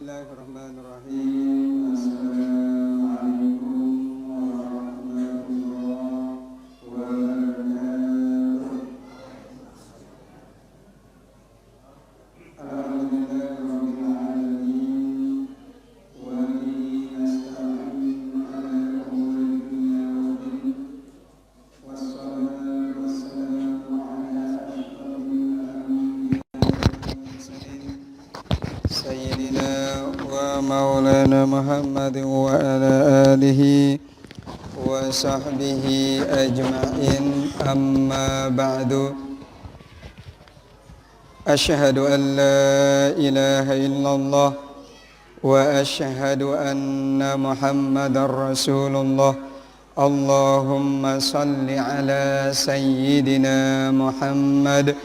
Bismillahirrahmanirrahim. Assalamualaikum warahmatullahi wabarakatuh. Alhamdulillahirabbil alamin wa bihi nasta'in ala umuri dunya waddin. Wassalatu wassalamu ala asyrafil anbiya'i wal mursalin Sayyidina wa maulana Muhammad wa ala alihi wa sahbihi ajma'in, amma ba'du. Asyhadu an la ilaha illallah wa asyhadu anna Muhammadar Rasulullah. Allahumma salli ala sayyidina Muhammad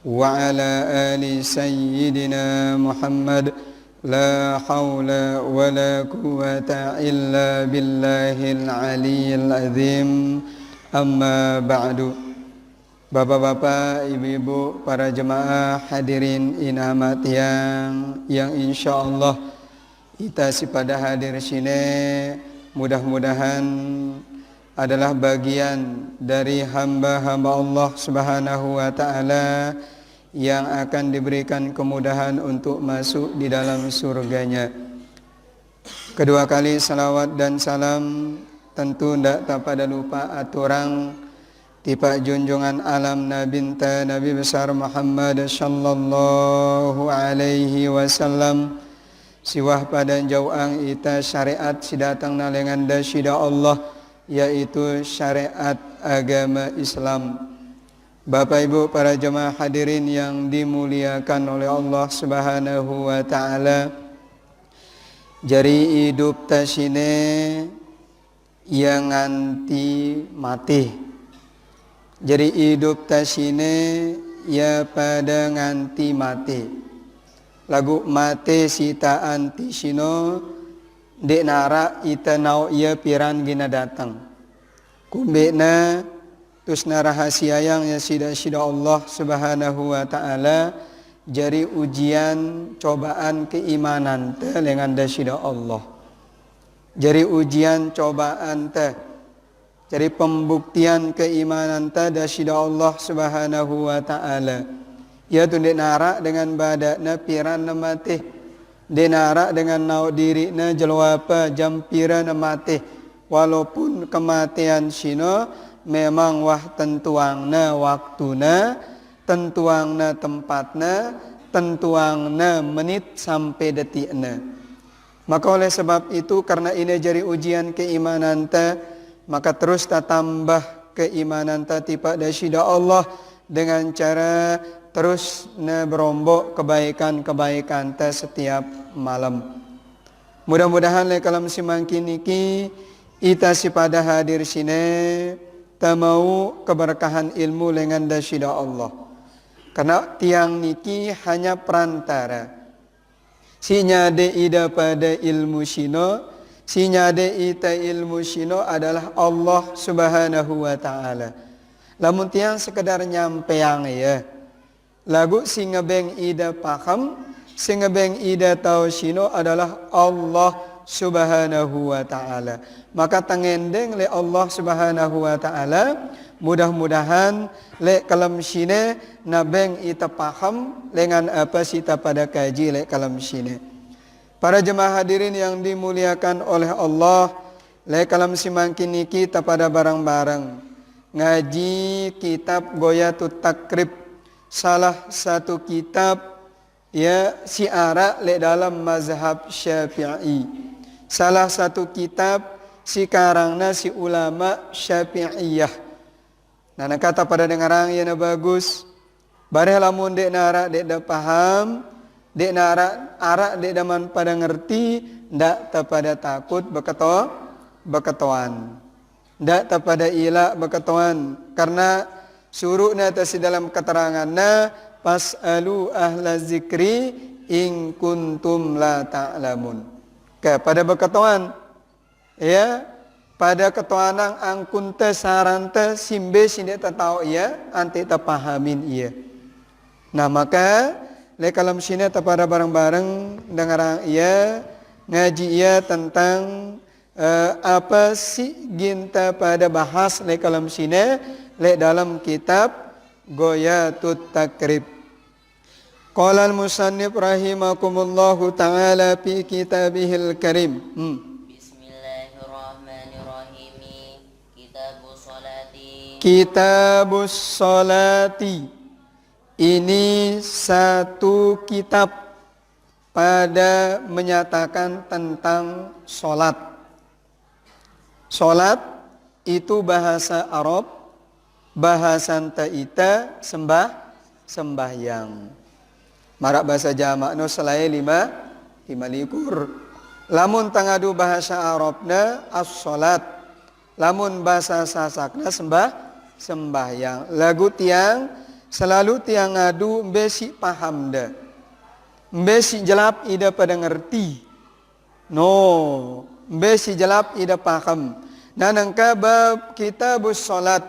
wa ala ali sayyidina Muhammad. La hawla wa la quwwata illa billahil aliyyil azim. Amma ba'du. Bapak-bapak, ibu-ibu, para jemaah hadirin inamat yang insyaallah kita pada hadir sini mudah-mudahan adalah bagian dari hamba-hamba Allah Subhanahu wa ta'ala yang akan diberikan kemudahan untuk masuk di dalam surganya. Kedua kali salawat dan salam tentu tidak pada lupa aturang tipa junjungan alam Nabi Nabi besar Muhammad sallallahu alaihi wasallam. Siwah pada jauang ita syariat sidatang nalengan dasyida Allah, yaitu syariat agama Islam. Bapak Ibu para jemaah hadirin yang dimuliakan oleh Allah Subhanahu wa ta'ala, jari hidup tasine yang nganti mati. Jari hidup tasine ya pada nganti mati. Lagu mati sita anti sino dek nara ita nau ia piran gina datang. Kumbena tusna rahasia yang ya sida Allah Subhanahu wa ta'ala, jari ujian cobaan keimanan teh dengan dasida Allah. Jari ujian cobaan teh, jari pembuktian keimanan teh dasida Allah Subhanahu wa ta'ala. Ya tu dek nara dengan badakna piran mati, dek nara dengan nau diri na jelwapa jampiran mati. Walaupun kematian sino memang wah tentuangna waktuna, tentuangna tempatna, tentuangna menit sampai detikna. Maka oleh sebab itu, karena ini jari ujian keimanan ta, maka terus ta tambah keimanan ta tipa dasyida Allah dengan cara terus na berombok kebaikan-kebaikan ta setiap malam. Mudah-mudahan le kalam simangkin niki ita si pada hadir sini ta mau keberkahan ilmu dengan dasyida Allah. Karena tiang niki hanya perantara. Sinya de ida pada ilmu sino, sinya de ita ilmu sino adalah Allah Subhanahu wa ta'ala. Lamun tiang sekedar nyampeang ya. Lagu singa beng ida paham, singa beng ida tahu sino adalah Allah Subhanahu wa ta'ala. Maka tangendeng le Allah Subhanahu wa ta'ala, mudah-mudahan le kalam sine nabeng ita paham dengan apa sita pada kaji le kalam sine. Para jemaah hadirin yang dimuliakan oleh Allah, le kalam simangkin niki ta pada barang-barang ngaji kitab Ghoyatut Takrib, salah satu kitab ya siara le dalam mazhab Syafi'i. Salah satu kitab si karangna si ulama Syafi'iyah. Nah kata pada dengarang yang bagus. Bareh lamun dek nara dek da paham, dek nara arak dek daman pada ngerti, ndak ta pada takut beketoan. Ndak ta pada ila beketoan, karena surukna ta si dalam keteranganna pas'alu ahla zikri in kuntum la ta'lamun. Pada beketoan ya, pada ketuanang angkun te sarante simbe sinde ta tau ia anti ta pahamin ia. Nah maka le kalam sini tapada bareng-bareng dengar ia ngaji ia tentang apa sih ginta pada bahas le kalam sini le dalam kitab Ghoyatut Takrib. Qala al-musannif rahimakumullahu ta'ala fi kitabihil karim. Bismillahirrahmanirrahim. Kitabus Sholati. Ini satu kitab pada menyatakan tentang sholat. Sholat itu bahasa Arab, bahasa taita sembahyang. Marak bahasa jamak no selain lima likur. Lamun tangadu bahasa Arabna as-sholat. Lamun bahasa Sasakna sembahyang. Lagu tiang selalu tiang ngadu besi paham dah. Besi jelap ida pada ngerti. No, besi jelap ida paham. Nah, nangka bab kitabus sholat.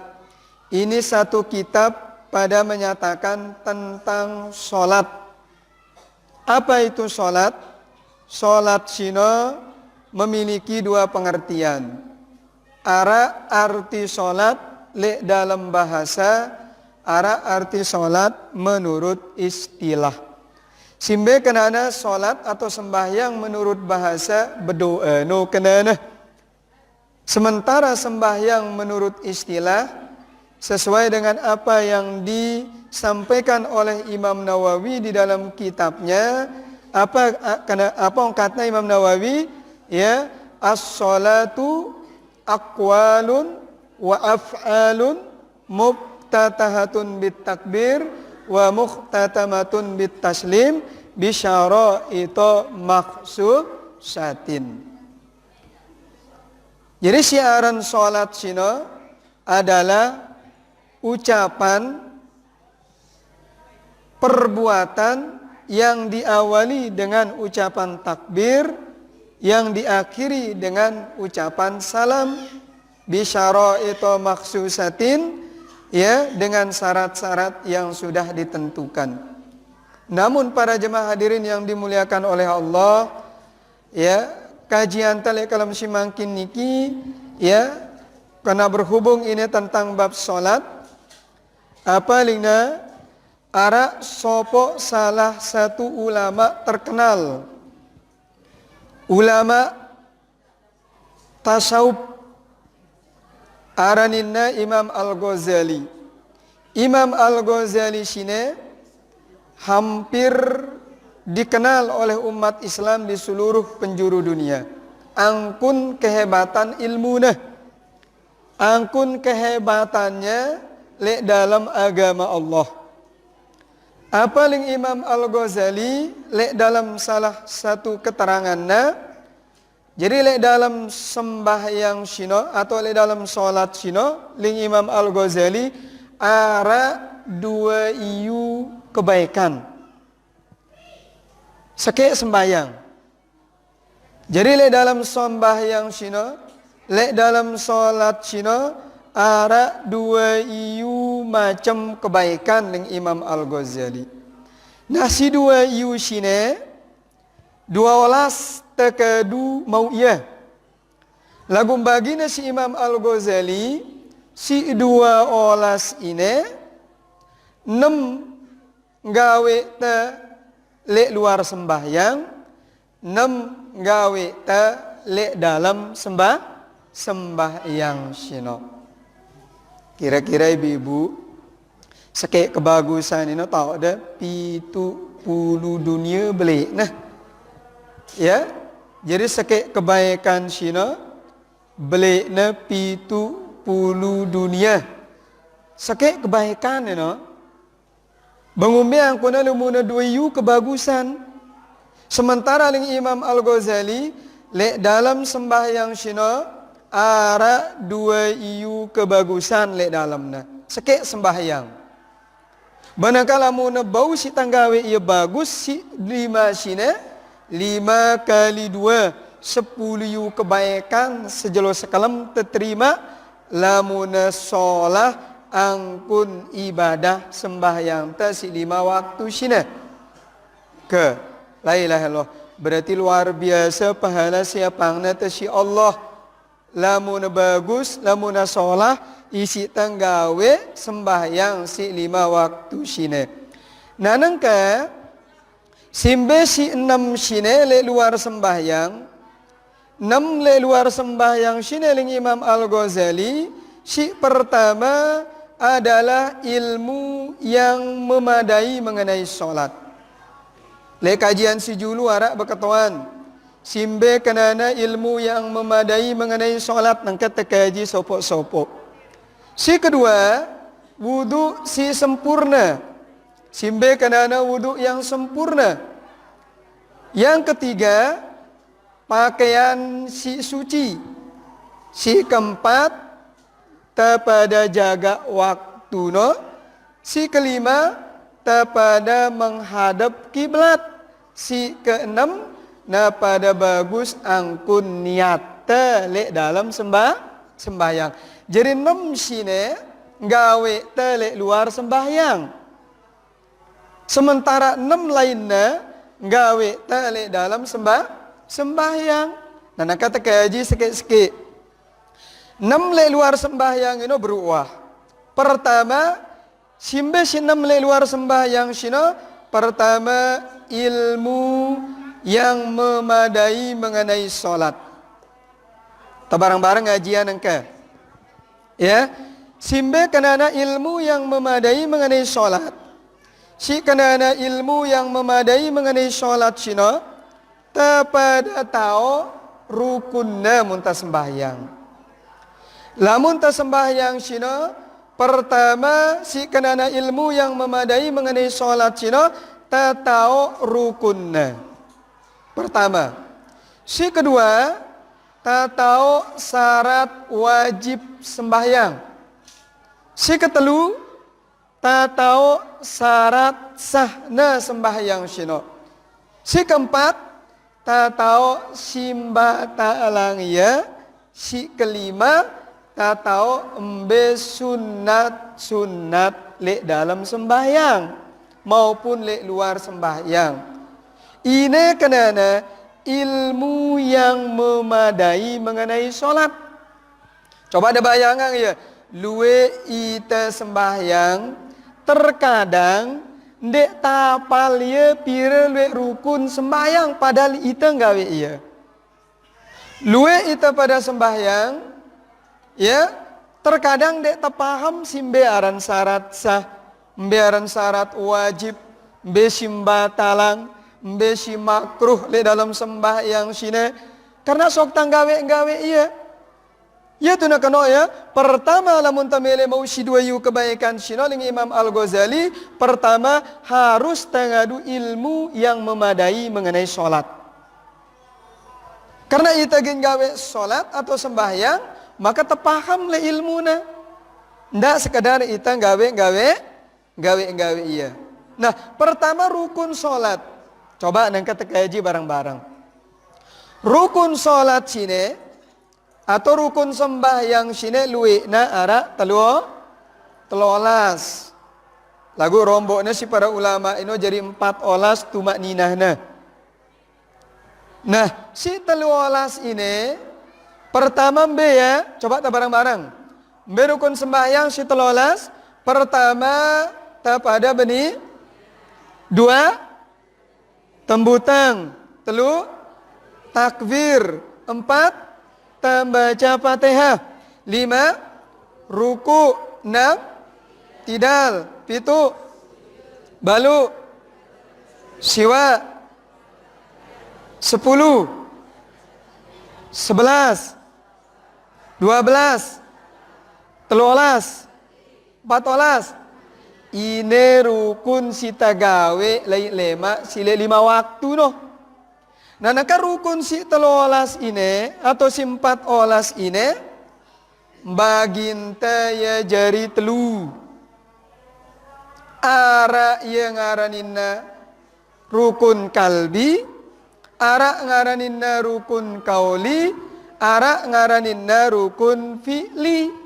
Ini satu kitab pada menyatakan tentang sholat. Apa itu sholat? Sholat sino memiliki dua pengertian. Arti sholat le dalam bahasa, arti sholat menurut istilah. Simbe kenana sholat atau sembahyang menurut bahasa berdoa. No kenana. Sementara sembahyang menurut istilah sesuai dengan apa yang disampaikan oleh Imam Nawawi di dalam kitabnya. Apa kata Imam Nawawi? Ya, as-sholatu aqwalun wa af'alun muftatahatun bit takbir wa muhtatamatun bit taslim bi syara'ita makhsusatin. Jadi syiaran sholat sino adalah ucapan perbuatan yang diawali dengan ucapan takbir, yang diakhiri dengan ucapan salam, bisyara'ita makhsusatin, ya, dengan syarat-syarat yang sudah ditentukan. Namun para jemaah hadirin yang dimuliakan oleh Allah, ya, kajian tali kalam simangkin niki, ya, karena berhubung ini tentang bab sholat, apa lingna ara sopo salah satu ulama terkenal, ulama tasawuf, araninna Imam Al-Ghazali. Imam Al-Ghazali sini hampir dikenal oleh umat Islam di seluruh penjuru dunia. Angkun kehebatan ilmunya, angkun kehebatannya le dalam agama Allah. Apa ling Imam Al-Ghazali le dalam salah satu keterangannya, jadi le dalam sembahyang sino atau le dalam sholat sino, ling Imam Al-Ghazali ara dua iu kebaikan seke sembahyang. Jadi le dalam sembahyang sino, le dalam sholat sino, ada dua iu macam kebaikan ling Imam Al-Ghazali. Nah si dua iu sini 12 tekadu mau iya. Lagu bagina si Imam Al-Ghazali si 12 ini 6 gawe te le luar sembahyang, 6 gawe te le dalam sembahyang sino. Kira-kira ibu-ibu sekek kebagusan ini tahu ada 70 dunia beli. Nah, ya, jadi sekek kebaikan sino beli na 70 dunia. Sekek kebaikan ini. Bangumbiang kuna lumuna 2 yu kebagusan. Sementara ling Imam Al-Ghazali le dalam sembahyang sino ara 2 iu kebagusan le dalamna. Sekek sembahyang. Manakala muna bau si tanggawe ia bagus si 5 sini 5 kali 2 10 iu kebaikan sejelo sekalam terima lamuna sholah angkun ibadah sembahyang ta si 5 waktu sini. ke la ilaha illallah. Berarti luar biasa pahala siapangna teh si Allah. Lamun bagus, lamun sholah, isi tanggawe sembahyang si 5 waktu sine. Nanangka simbe si 6 sine le luar sembahyang. 6 le luar sembahyang sine ling Imam Al-Ghazali. Si pertama adalah ilmu yang memadai mengenai sholat. Le kajian si julu arak berkatuan. Simbe kenana ilmu yang memadai mengenai sholat nangkat tekaji sopok-sopok. Si kedua, wudu si sempurna. Simbe kenana wudu yang sempurna. Yang ketiga, pakaian si suci. Si keempat, tepada jaga waktu no. Si kelima, tepada menghadap kiblat. Si keenam, pada bagus angkun niat tele dalam sembahyang. Jadi 6 sine gawe tele luar sembahyang. Sementara 6 lainnya gawe tele dalam sembahyang. Nah kata kaji sikit-sikit. 6 le luar sembahyang ini beruah. Pertama, simbe si 6 le luar sembahyang sino. Pertama, ilmu yang memadai mengenai sholat. Bareng-bareng ngajian engke. Ya, simbe kenana ilmu yang memadai mengenai sholat. Si kenana ilmu yang memadai mengenai sholat sino. Tepada tahu rukunna munta sembahyang. Lamun ta sembahyang sino. Pertama, si kenana ilmu yang memadai mengenai sholat sino, tahu rukunna. Pertama. Si kedua, tahu syarat wajib sembahyang. Si ketelu, tahu syarat sahna sembahyang sino. Si keempat, tahu simba ta'alang ya. Si kelima, tahu embe sunat le dalam sembahyang maupun le luar sembahyang. Ini kenana ilmu yang memadai mengenai sholat. Coba ada bayangan ya, luwe ita sembahyang terkadang ndek tapal ye pira luwe rukun sembahyang padahal ita nggawe iya. Luwe ita pada sembahyang ya, terkadang dek terpaham simbe aran syarat sah, mbe aran syarat wajib, mbe simba talang, mbe si makruh le dalam sembahyang sine. Karena sok tanggawe-gawe iya. Ya tu nak kena ya. Pertama lamun tamele mau si dua yu kebaikan sino ling Imam Al-Ghazali, pertama harus tangadu ilmu yang memadai mengenai sholat. Karena ita gen gawe sholat atau sembahyang, maka terpaham le ilmuna. Ndak sekadar ita gawe iya. Nah, pertama rukun sholat. Coba nang kata kaji bareng-bareng. Rukun sholat sini atau rukun sembahyang sini luwe na ara telolas. Lagu romboknya si para ulama ini jadi 14 tumak ninahna. Nah, si telolas ini pertama mbe ya, coba tak bareng-bareng. Mbe rukun sembahyang si telolas. Pertama, pada benih. 2, tembutang. 3, takbir. 4, baca Fatihah. 5, ruku. 6, tidal. 7, balu. Siwa. 10, 11, 12, 13, 14. Ini rukun sita gawe lema sile 5 waktu no. Nah naka rukun si 13 ini atau si 14 ini baginta ya jari telu. Ara yang ngaraninna rukun kalbi, ara ngaraninna rukun kauli, ara ngaraninna rukun fi'li.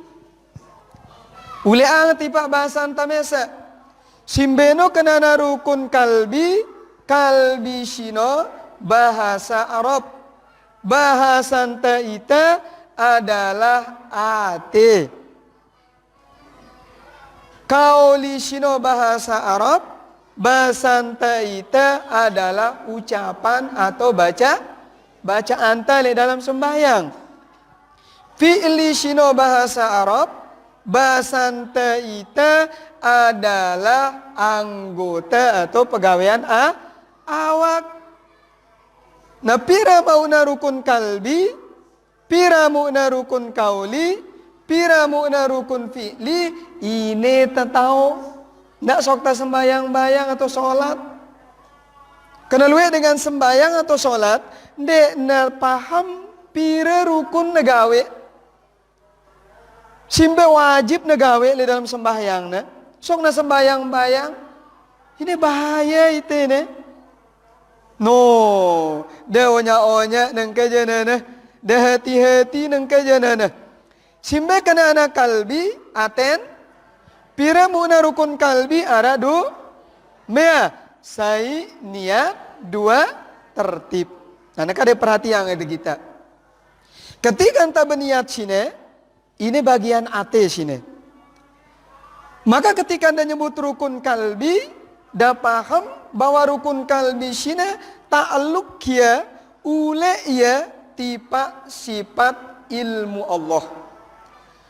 Ule ang tipa bahasan tamesa. Simbeno kenana rukun kalbi, kalbi sino bahasa Arab. Bahasan ita adalah ate. Kauli sino bahasa Arab, bahasan ita adalah ucapan atau bacaan tali dalam sembahyang. Fi'li sino bahasa Arab, bahasan ita adalah anggota atau pegawaian awak. Nah, pira mauna rukun kalbi, pira mauna rukun kauli, pira mauna rukun fi'li, ini tahu. Ndak sok ta sembayang-bayang atau sholat. Kena luwe dengan sembayang atau sholat, ndek na paham pira rukun negawe. Simbe wajib negawe di dalam sembahyang na. Sok na sembayang-bayang, ini bahaya itu ne. No, dah onya-onya nang kajanana, dah hati-hati nang kajanana. Simbe kana anak kalbi aten, pira muna rukun kalbi ada mea sai niat dua tertib. Nah, nak ada perhatian ada kita. Ketika anta berniat sini, ini bagian ate sini. Maka ketika anda nyebut rukun kalbi, dah paham bahwa rukun kalbi sini ta'alluq ya ule ya tipa sifat ilmu Allah.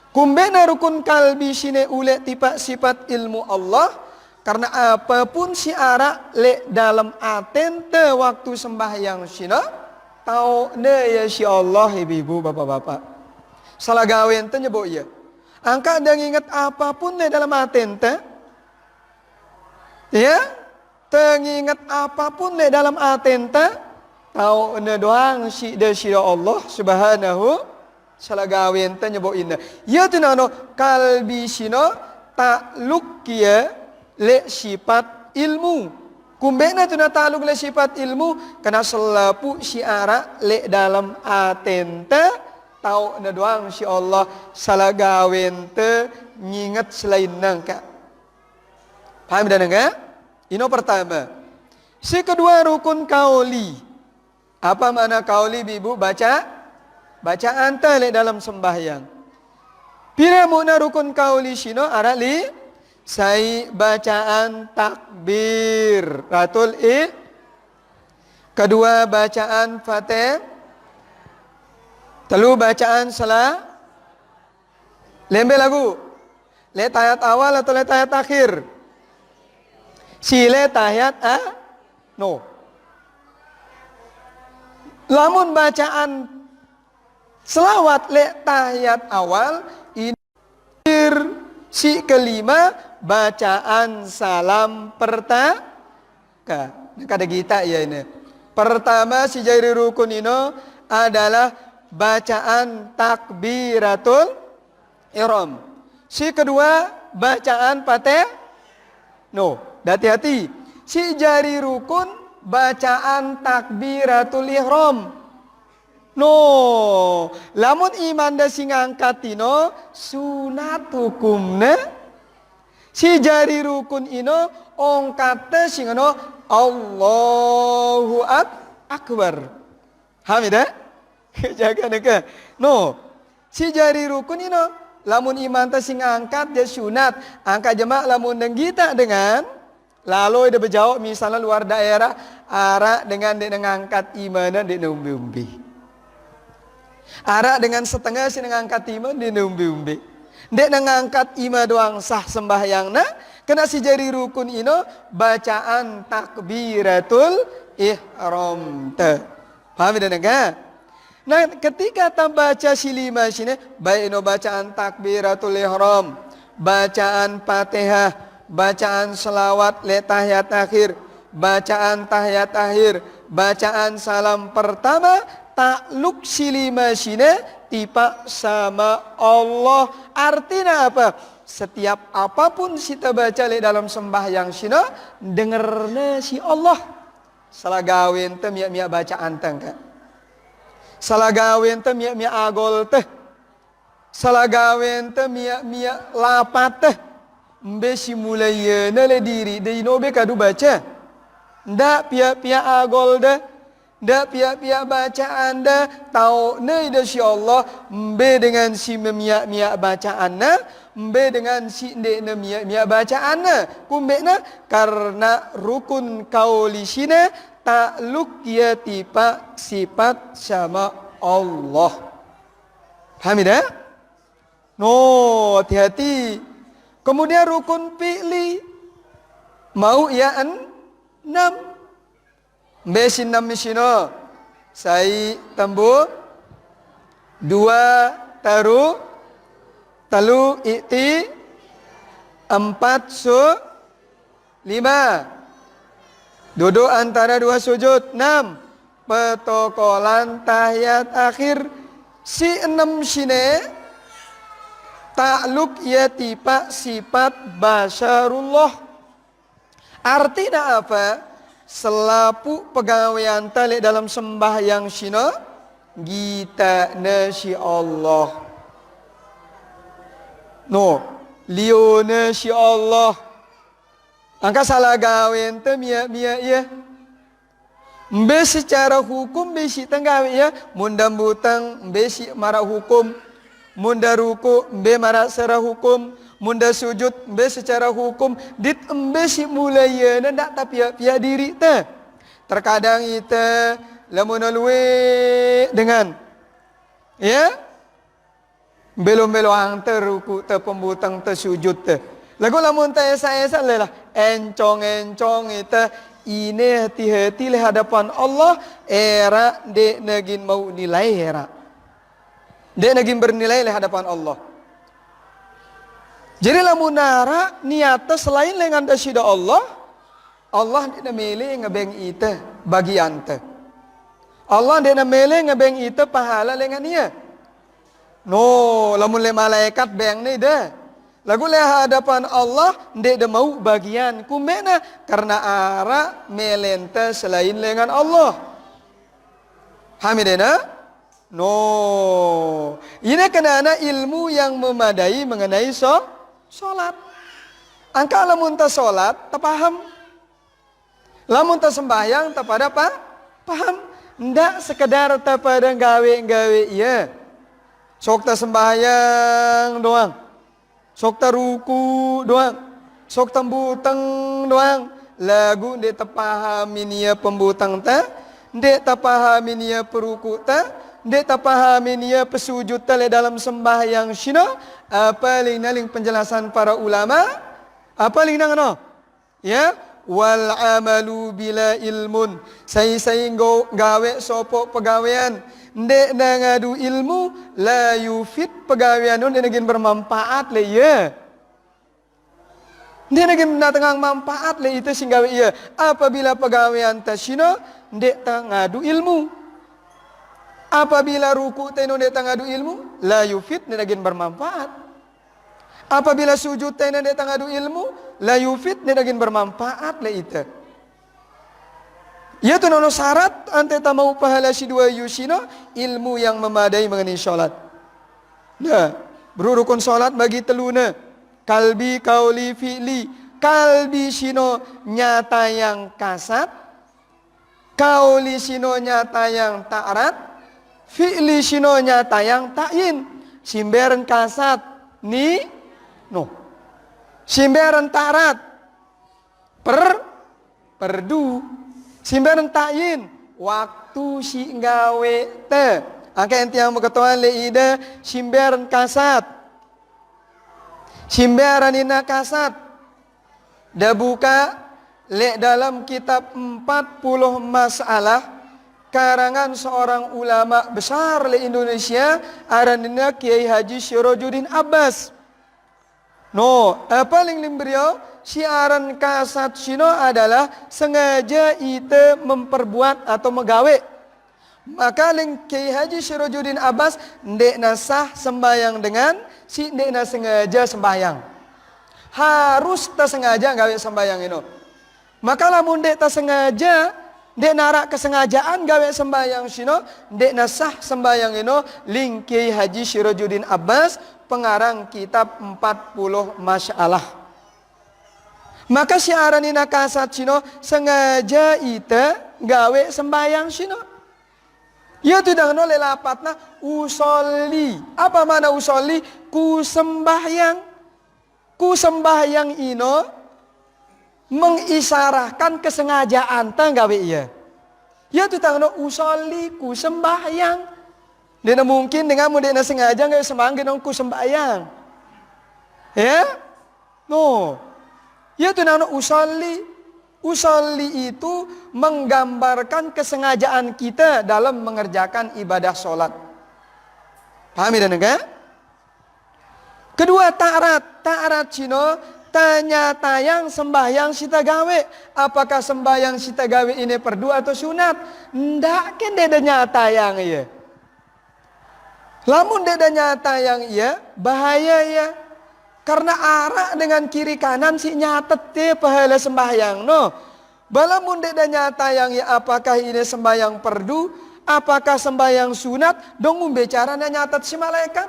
Kumbena rukun kalbi sini ule tipa sifat ilmu Allah karena apapun siara le dalam atente waktu sembahyang sini tau ne ya si Allah ibu-ibu bapak-bapak. Salah gawe ente nyebut ya. Angka dan ingat apapun le dalam atente ya, tengingat apapun le dalam atenta, tahu ne doang si Allah subhanahu salah gawin tanya bo inna. Ya tu nano kalbi sino takluk kia le sifat ilmu. Kumbena tu na takluk le sifat ilmu karena selapu siara le dalam atenta, tahu ne doang si Allah salah gawin te ngingat selain nangka. Paham dan enggak? Ini pertama. Si kedua rukun kauli. Apa makna kauli ibu? Bacaan tali dalam sembahyang. Pira muna rukun kauli sino arali sai bacaan takbir. Ratul kedua bacaan fatih. Telu bacaan salah. Lembe lagu. Le tayat awal atau le tayat akhir? Sile tahiyat no. Lamun bacaan selawat le tahiyat awal ini si kelima bacaan salam pertama. Kada kita ya ini. Pertama si jari rukun ini adalah bacaan takbiratul ihram. Si kedua bacaan fatih no. Hati-hati, si jari rukun bacaan takbiratul ihram. No, lamun iman da sing angkat tino sunat hukumna. Si jari rukun ino ongkata sing ano Allahu akbar. Hamida? Jaga neka. No, si jari rukun ino lamun iman ta sing angkat dia sunat. Angkat jemaah lamun denggita dengan lalu dia berjawab misalnya luar daerah arak dengan dia ngangkat iman dia umbi-umbi. Arak dengan setengah si ngangkat iman dia umbi-umbi. Dia ngangkat iman doang sah sembahyang na kena si jari rukun ino bacaan takbiratul ihram te. Paham dan enggak? Nah, ketika kita baca si lima sini baik ino bacaan takbiratul ihram, bacaan Fatihah, bacaan selawat le tahiyat akhir, bacaan tahiyat akhir, bacaan salam pertama, takluk silima sine tipa sama Allah. Artinya apa? Setiap apapun kita baca le dalam sembahyang sine dengerna si Allah. Salah gawin te mia bacaan tangka. Salah gawin te mia agol teh. Salah gawin te mia lapat teh. Mbe si mulai nale diri de inobe kadu baca. ndak pihak-pihak agol dah, ndak pihak-pihak bacaan dah, tahu ne ida si Allah, mbe dengan si memiak-miak bacaan na, mbe dengan si ndek ne miak-miak bacaan na, kumbe na karena rukun kauli sine takluk ya tipa sifat sama Allah. Paham tidak? No, hati-hati. Kemudian rukun fi'li mau ya enam. Besin enam misino. Sai tambu. Dua taru. Telu ikti. Empat su. Lima. Duduk antara dua sujud. Enam. Petokolan tahiyat akhir. Si enam sini takluk ya tipa sifat basyarullah. Artinya apa? Selapu pegawaian talik dalam sembahyang sino gita nasi Allah. No, liu nasi Allah. Angka salah gawe ente mia ya. Mbe secara hukum besi tenggawe ya, munda butang besi marah hukum, munda ruku mbe marah secara hukum, munda sujud mbe secara hukum, dit mbe si mulai ya ndak tapi ya diri te. Terkadang ite lamun luwe dengan ya belum ang teruku te pembutang te sujud te. Lagu lamun te esa lelah encong ite ini hati-hati le hadapan Allah era dek nagin mau nilai era. Dek nagin bernilai le hadapan Allah. Jadi lamun nara niata selain lengan dasida Allah, Allah dek namele ngebeng ite bagian te. Allah dek namele ngebeng ite pahala lengan dia. No, lamun le malaikat beng ni deh. Lagu le hadapan Allah ndek de mau bagian kumena karena ara melente selain lengan Allah. Hamidena? No. Ini karena ilmu yang memadai mengenai solat. Angka lamun ta solat ta paham. Lamun ta sembahyang ta pada paham. Ndak sekedar ta pada gawe-gawe iya. Sok ta sembahyang doang. Sok taruku doang, sok tambutang doang. Lagu ndek tapahami nia pembutang ta, ndek tapahami nia peruku ta, ndek tapahami nia pesujud ta le dalam sembahyang sino. Apa ling penjelasan para ulama? Apa ling nang ya, wal amalu bila ilmun. Sai gawe sopo pegawaian. Ndek na ngadu ilmu la yufid pegawaian nun nagin bermanfaat le ya. Ndek nagin natengang manfaat le itu sing gawe ya. Apabila pegawaian tasino ndek ta ngadu ilmu. Apabila ruku teno ndek ta ngadu ilmu la yufid nagin bermanfaat. Apabila sujud teno ndek ta ngadu ilmu la yufid nagin bermanfaat le itu. Ya tu nono syarat ante ta mau pahala si dua yusino ilmu yang memadai mengenai sholat. Nah, berurukun sholat bagi teluna. Kalbi, kauli, fi'li. Kalbi sino nyata yang kasat. Kauli sino nyata yang ta'arat. Fi'li sino nyata yang ta'in. Simberen kasat ni no. Simberen ta'arat perdu. Simbaran ta'yin waktu si gawe te. Angka enti yang berketuan le ida simbaran kasat. Simbaran ina kasat. Da buka le dalam kitab 40 masalah karangan seorang ulama besar le Indonesia aranina Kiai Haji Syirojudin Abbas. No, apa ling beliau? Siaran kasat sino adalah sengaja ite memperbuat atau megawe. Maka ling Kiai Haji Syirojudin Abbas ndek nasah sembayang dengan si ndek na sengaja sembayang. Harus ta sengaja gawe sembayang ino. Maka lamun ndek ta sengaja, ndek narak kesengajaan gawe sembayang sino, ndek nasah sembayang ino ling Kiai Haji Syirojudin Abbas pengarang kitab 40 masalah. Maka siaran ina kasat sino sengaja ita gawe sembayang sino. Ya tidak noleh lapatna usolli. Apa mana usolli? Ku sembahyang. Ku sembahyang ino mengisarahkan kesengajaan ta gawe iya. Ya tidak no usolli ku sembahyang. Dia mungkin dengan mudah sengaja gawe sembahyang genong ku sembahyang. Ya? No. Ya tidak no usolli. Usolli itu menggambarkan kesengajaan kita dalam mengerjakan ibadah sholat. Pahami dan enggak? Kedua ta'arat. Ta'arat cino tanya tayang sembahyang sita gawe. Apakah sembahyang sita gawe ini perdu atau sunat? Ndak kan deda nyata yang iya. Lamun deda nyata yang iya bahaya ya. Karena arah dengan kiri kanan si nyatet te pahala sembahyang no. Balamun deda nyata yang ya apakah ini sembahyang perdu, apakah sembahyang sunat, dong bicaranya nyatet si malaikat.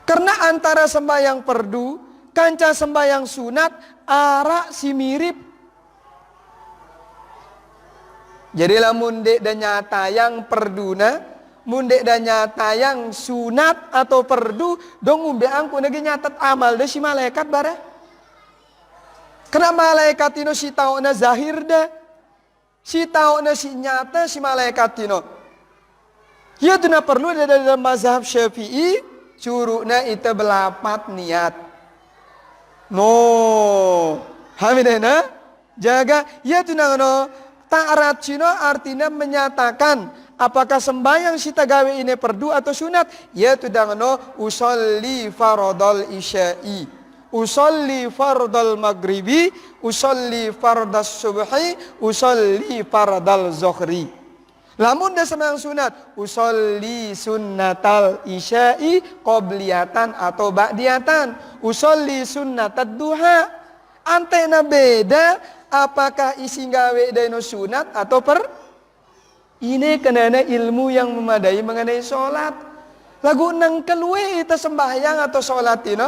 Karena antara sembahyang perdu, kanca sembahyang sunat, arah si mirip. Jadi lamun deda nyata yang perduna, mundek dan nyata yang sunat atau perdu dong umbe angku nagi nyatat amal de si malaikat bare. Kena malaikat ino si tau na zahir de, si tau na si nyata si malaikat ino. Ya tu na perlu dalam mazhab Syafi'i curuna ita belapat niat. No, hamidena jaga ya tu na no ta'arat cino artinya menyatakan apakah sembahyang sita gawe ini perdu atau sunat? Ya tudang no usolli faradal isya'i, usolli fardal maghribi, usolli fardas subhi, usolli fardal zuhri. Lamun dah sembahyang sunat, usolli sunnatal isya'i qobliyatan atau ba'diyatan, usolli sunnatad duha. Antena beda apakah isi gawe deno sunat atau ini karena ilmu yang memadai mengenai sholat. Lagu nang keluwe itu sembahyang atau sholat ini,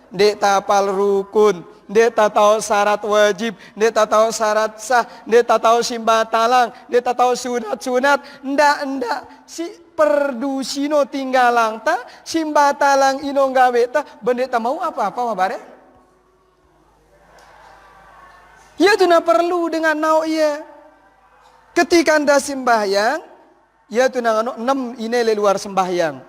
dek tapal rukun, dek tak tahu syarat wajib, dek tak tahu syarat sah, dek tak tahu simbatalang, dek tak tahu sunat, ndak si perdusino tinggalang ta, simbatalang ino gawe ta, bende tak mau apa-apa mabare. Ya tu na perlu dengan nau iya. Ketika anda sembahyang, ya tu nang 6 ini luar sembahyang.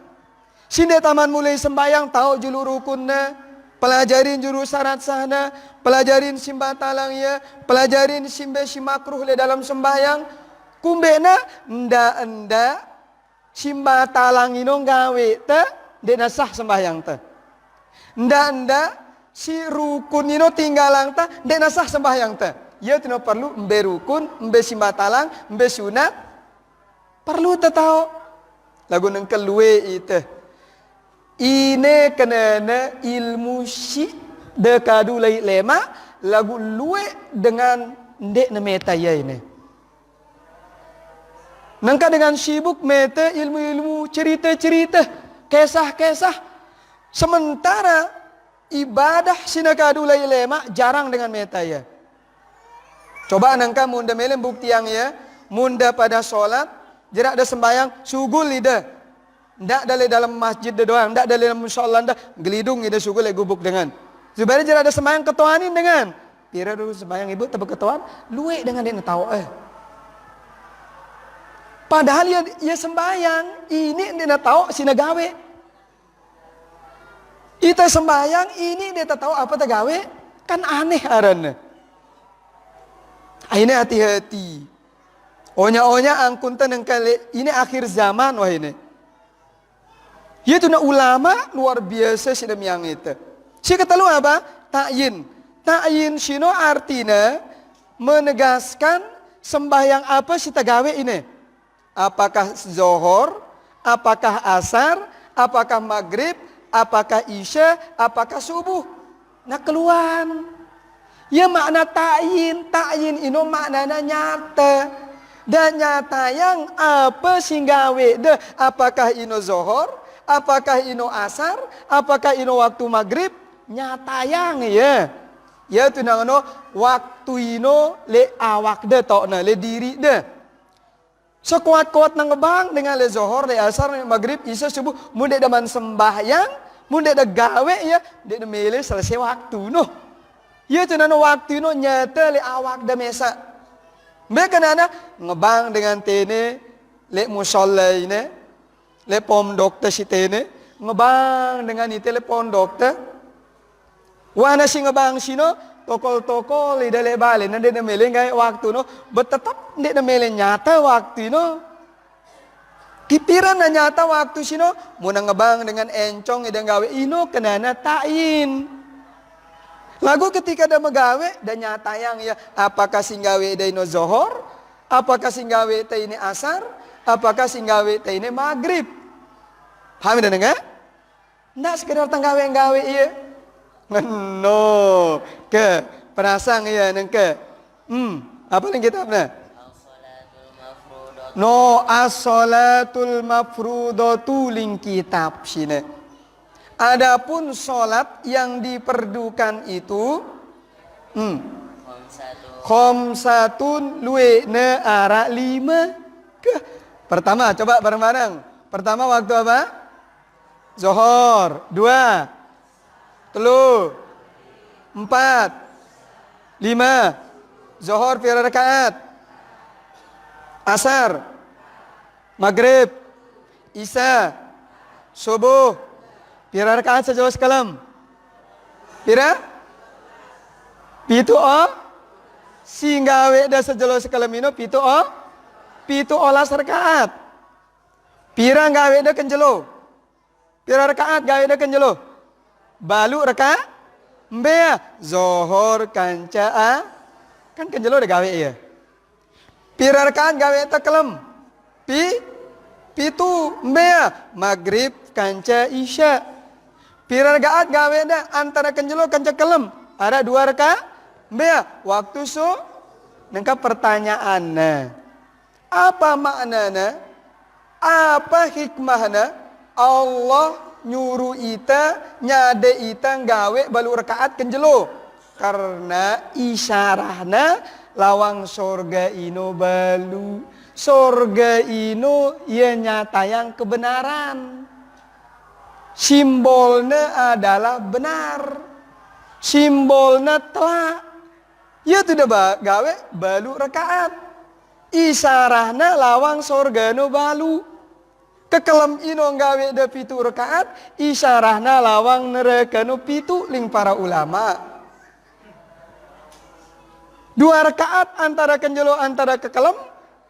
Sinde taman mulai sembahyang tahu julu rukunna, pelajarin juru syarat sana, pelajarin simbatalang ya, pelajarin simbe simakruh le dalam sembahyang. Kumbena enda simbatalang ino gawe ta, dena sah sembahyang ta. Enda si rukun ino tinggalang ta, dena sah sembahyang ta. Ya tidak perlu mbe rukun, mbe simbatalang, mbe sunat. Perlu tahu. Lagu nang keluwe itu. Ini kenana ilmu si dekadu lai lema lagu luwe dengan ndek na meta ya ini. Nangka dengan sibuk meta ilmu-ilmu cerita-cerita, kisah-kisah. Sementara ibadah sinakadu lai lema jarang dengan meta ya. Coba nangka munda melem bukti yang ya, munda pada sholat, jerak ada sembahyang, sugul ida. Ndak dalai dalam masjid doang, ndak dalai dalam musola ndak, gelidung ida sugul gubuk dengan. Sebenarnya jerak ada sembahyang ketuanin dengan. Pira dulu sembahyang ibu tebak ketuan, luwe dengan dia tahu Padahal ya sembahyang, ini dia tahu sinagawe. Ita sembahyang, ini dia tahu apa tagawe, kan aneh arana. Ini hati-hati. Onya-onya angkuntan yang kali ini akhir zaman wah ini. Itu na ulama luar biasa si demiang itu. Si kata lu apa? Ta'yin. Ta'yin sino artinya menegaskan sembahyang apa si tagawe ini. Apakah zohor, apakah asar, apakah maghrib, apakah isya, apakah subuh. Nah keluar. Ya makna ta'yin, ta'yin ino maknanya nyata. Dan nyata yang apa singgawe deh. Apakah ino zohor, apakah ino asar, apakah ino waktu maghrib, nyata yang ya. Ya tu nangano waktu ino le awak de tokna le diri de. Sekuat-kuat nang ngebang dengan le zohor, le asar, le maghrib, isya, subuh, mun dek daman sembahyang, mun dek da gawe ya, dek da mele selesai waktu no. Ya tu nano waktu ino nyata le awak de mesa. Mereka nana ngebang dengan tene le musolla ini, le pom dokter si tene, ngebang dengan itu le pom dokter. Wana si ngebang sino tokol-tokol ida le bale nande na mele ngai waktu no betetap ndek na mele nyata waktu no kipiran na nyata waktu sino mun ngebang dengan encong ida gawe ino kenana tain lagu ketika da megawe da nyata yang ya apakah sing gawe da ino zohor apakah sing gawe ta ini asar apakah sing gawe ta ini maghrib paham dan enggak ndak sekedar tanggawe-gawe iya no ke perasaan ya nengke apa yang kita apa no as-salatul mafrudatu ling kitab sini adapun salat yang diperdukan itu khamsatun luwe ne ara 5 ke pertama coba bareng-bareng pertama waktu apa zuhur 2 3, 4, 5 Zuhur pira rakaat Asar Maghrib Isya Subuh pira rakaat sejauh sekalam pira pitu o singgawe da sejauh sekalam ino pitu olas rakaat pira gawe da kenjelo pira rakaat gawe da kenjelo balu raka mbea zohor kanca kan kenjelo udah gawe ya pira rakaat gawe tekelem pitu mbea maghrib kanca isya pira rakaat gawe da antara kenjelo kanca kelem ada 2 rakaat mbea waktu nengka pertanyaanna apa maknana apa hikmahna Allah nyuruh ita nyade ita gawe balu rakaat kenjelo karena isyarahna lawang sorga ino balu sorga ino ia nyata yang kebenaran simbolnya adalah benar simbolnya telah ia tidak gawe balu rakaat isyarahna lawang sorga ino balu kekelem ino gawe da pitu rakaat isyarahna lawang neraka nu pitu ling para ulama 2 rakaat antara kenjelo antara kekelem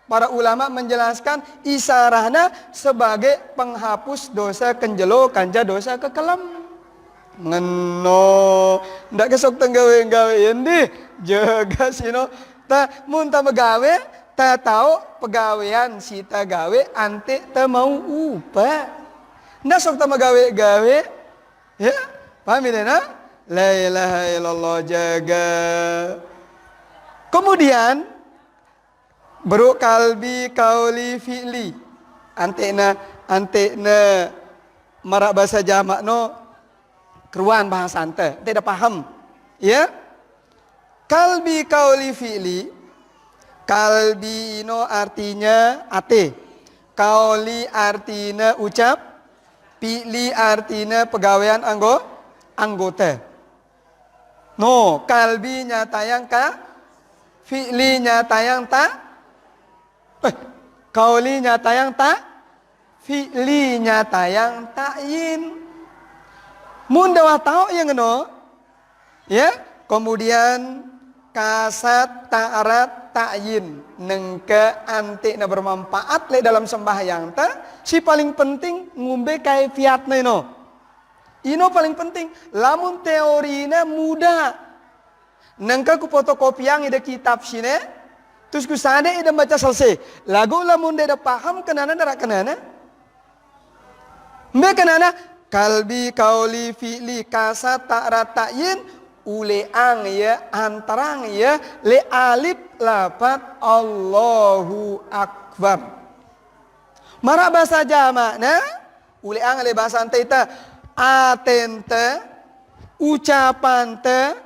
para ulama menjelaskan isyarahna sebagai penghapus dosa kenjelo kanja dosa kekelem ngeno ndak kesok tenggawe-gawe endi jaga sino ta mun ta megawe ta tahu pegawaian sita gawe ante ta mau upah ndak sok ta gawe ya paham ini na la ilaha illallah jaga kemudian beruk kalbi kauli fi'li ante na marak bahasa jamak no keruan bahasa ante tidak paham ya kalbi kauli fi'li kalbi ino artinya ate, kauli artinya ucap, fi'li artinya pegawaian anggota. No, kalbi nyata yang ka, fi'li nyata yang ta, kauli nyata yang ta, fi'li nyata yang ta'yin. Mun dawah tahu yang no, ya, kemudian kasat ta'arat ta'yin nengke anti na bermanfaat le dalam sembahyang ta si paling penting ngumbe kaifiatna ino paling penting lamun teorina mudah nengke ku fotokopi yang ida kitab sini terus ku sade ida baca selesai lagu lamun ida paham kenana darak kenana mbe kenana kalbi kauli fi'li kasat ta'arat ta'yin uleang ya antarang ya le alif lapat Allahu Akbar mara bahasa jamakna uleang le bahasa ante ita atente ucapan te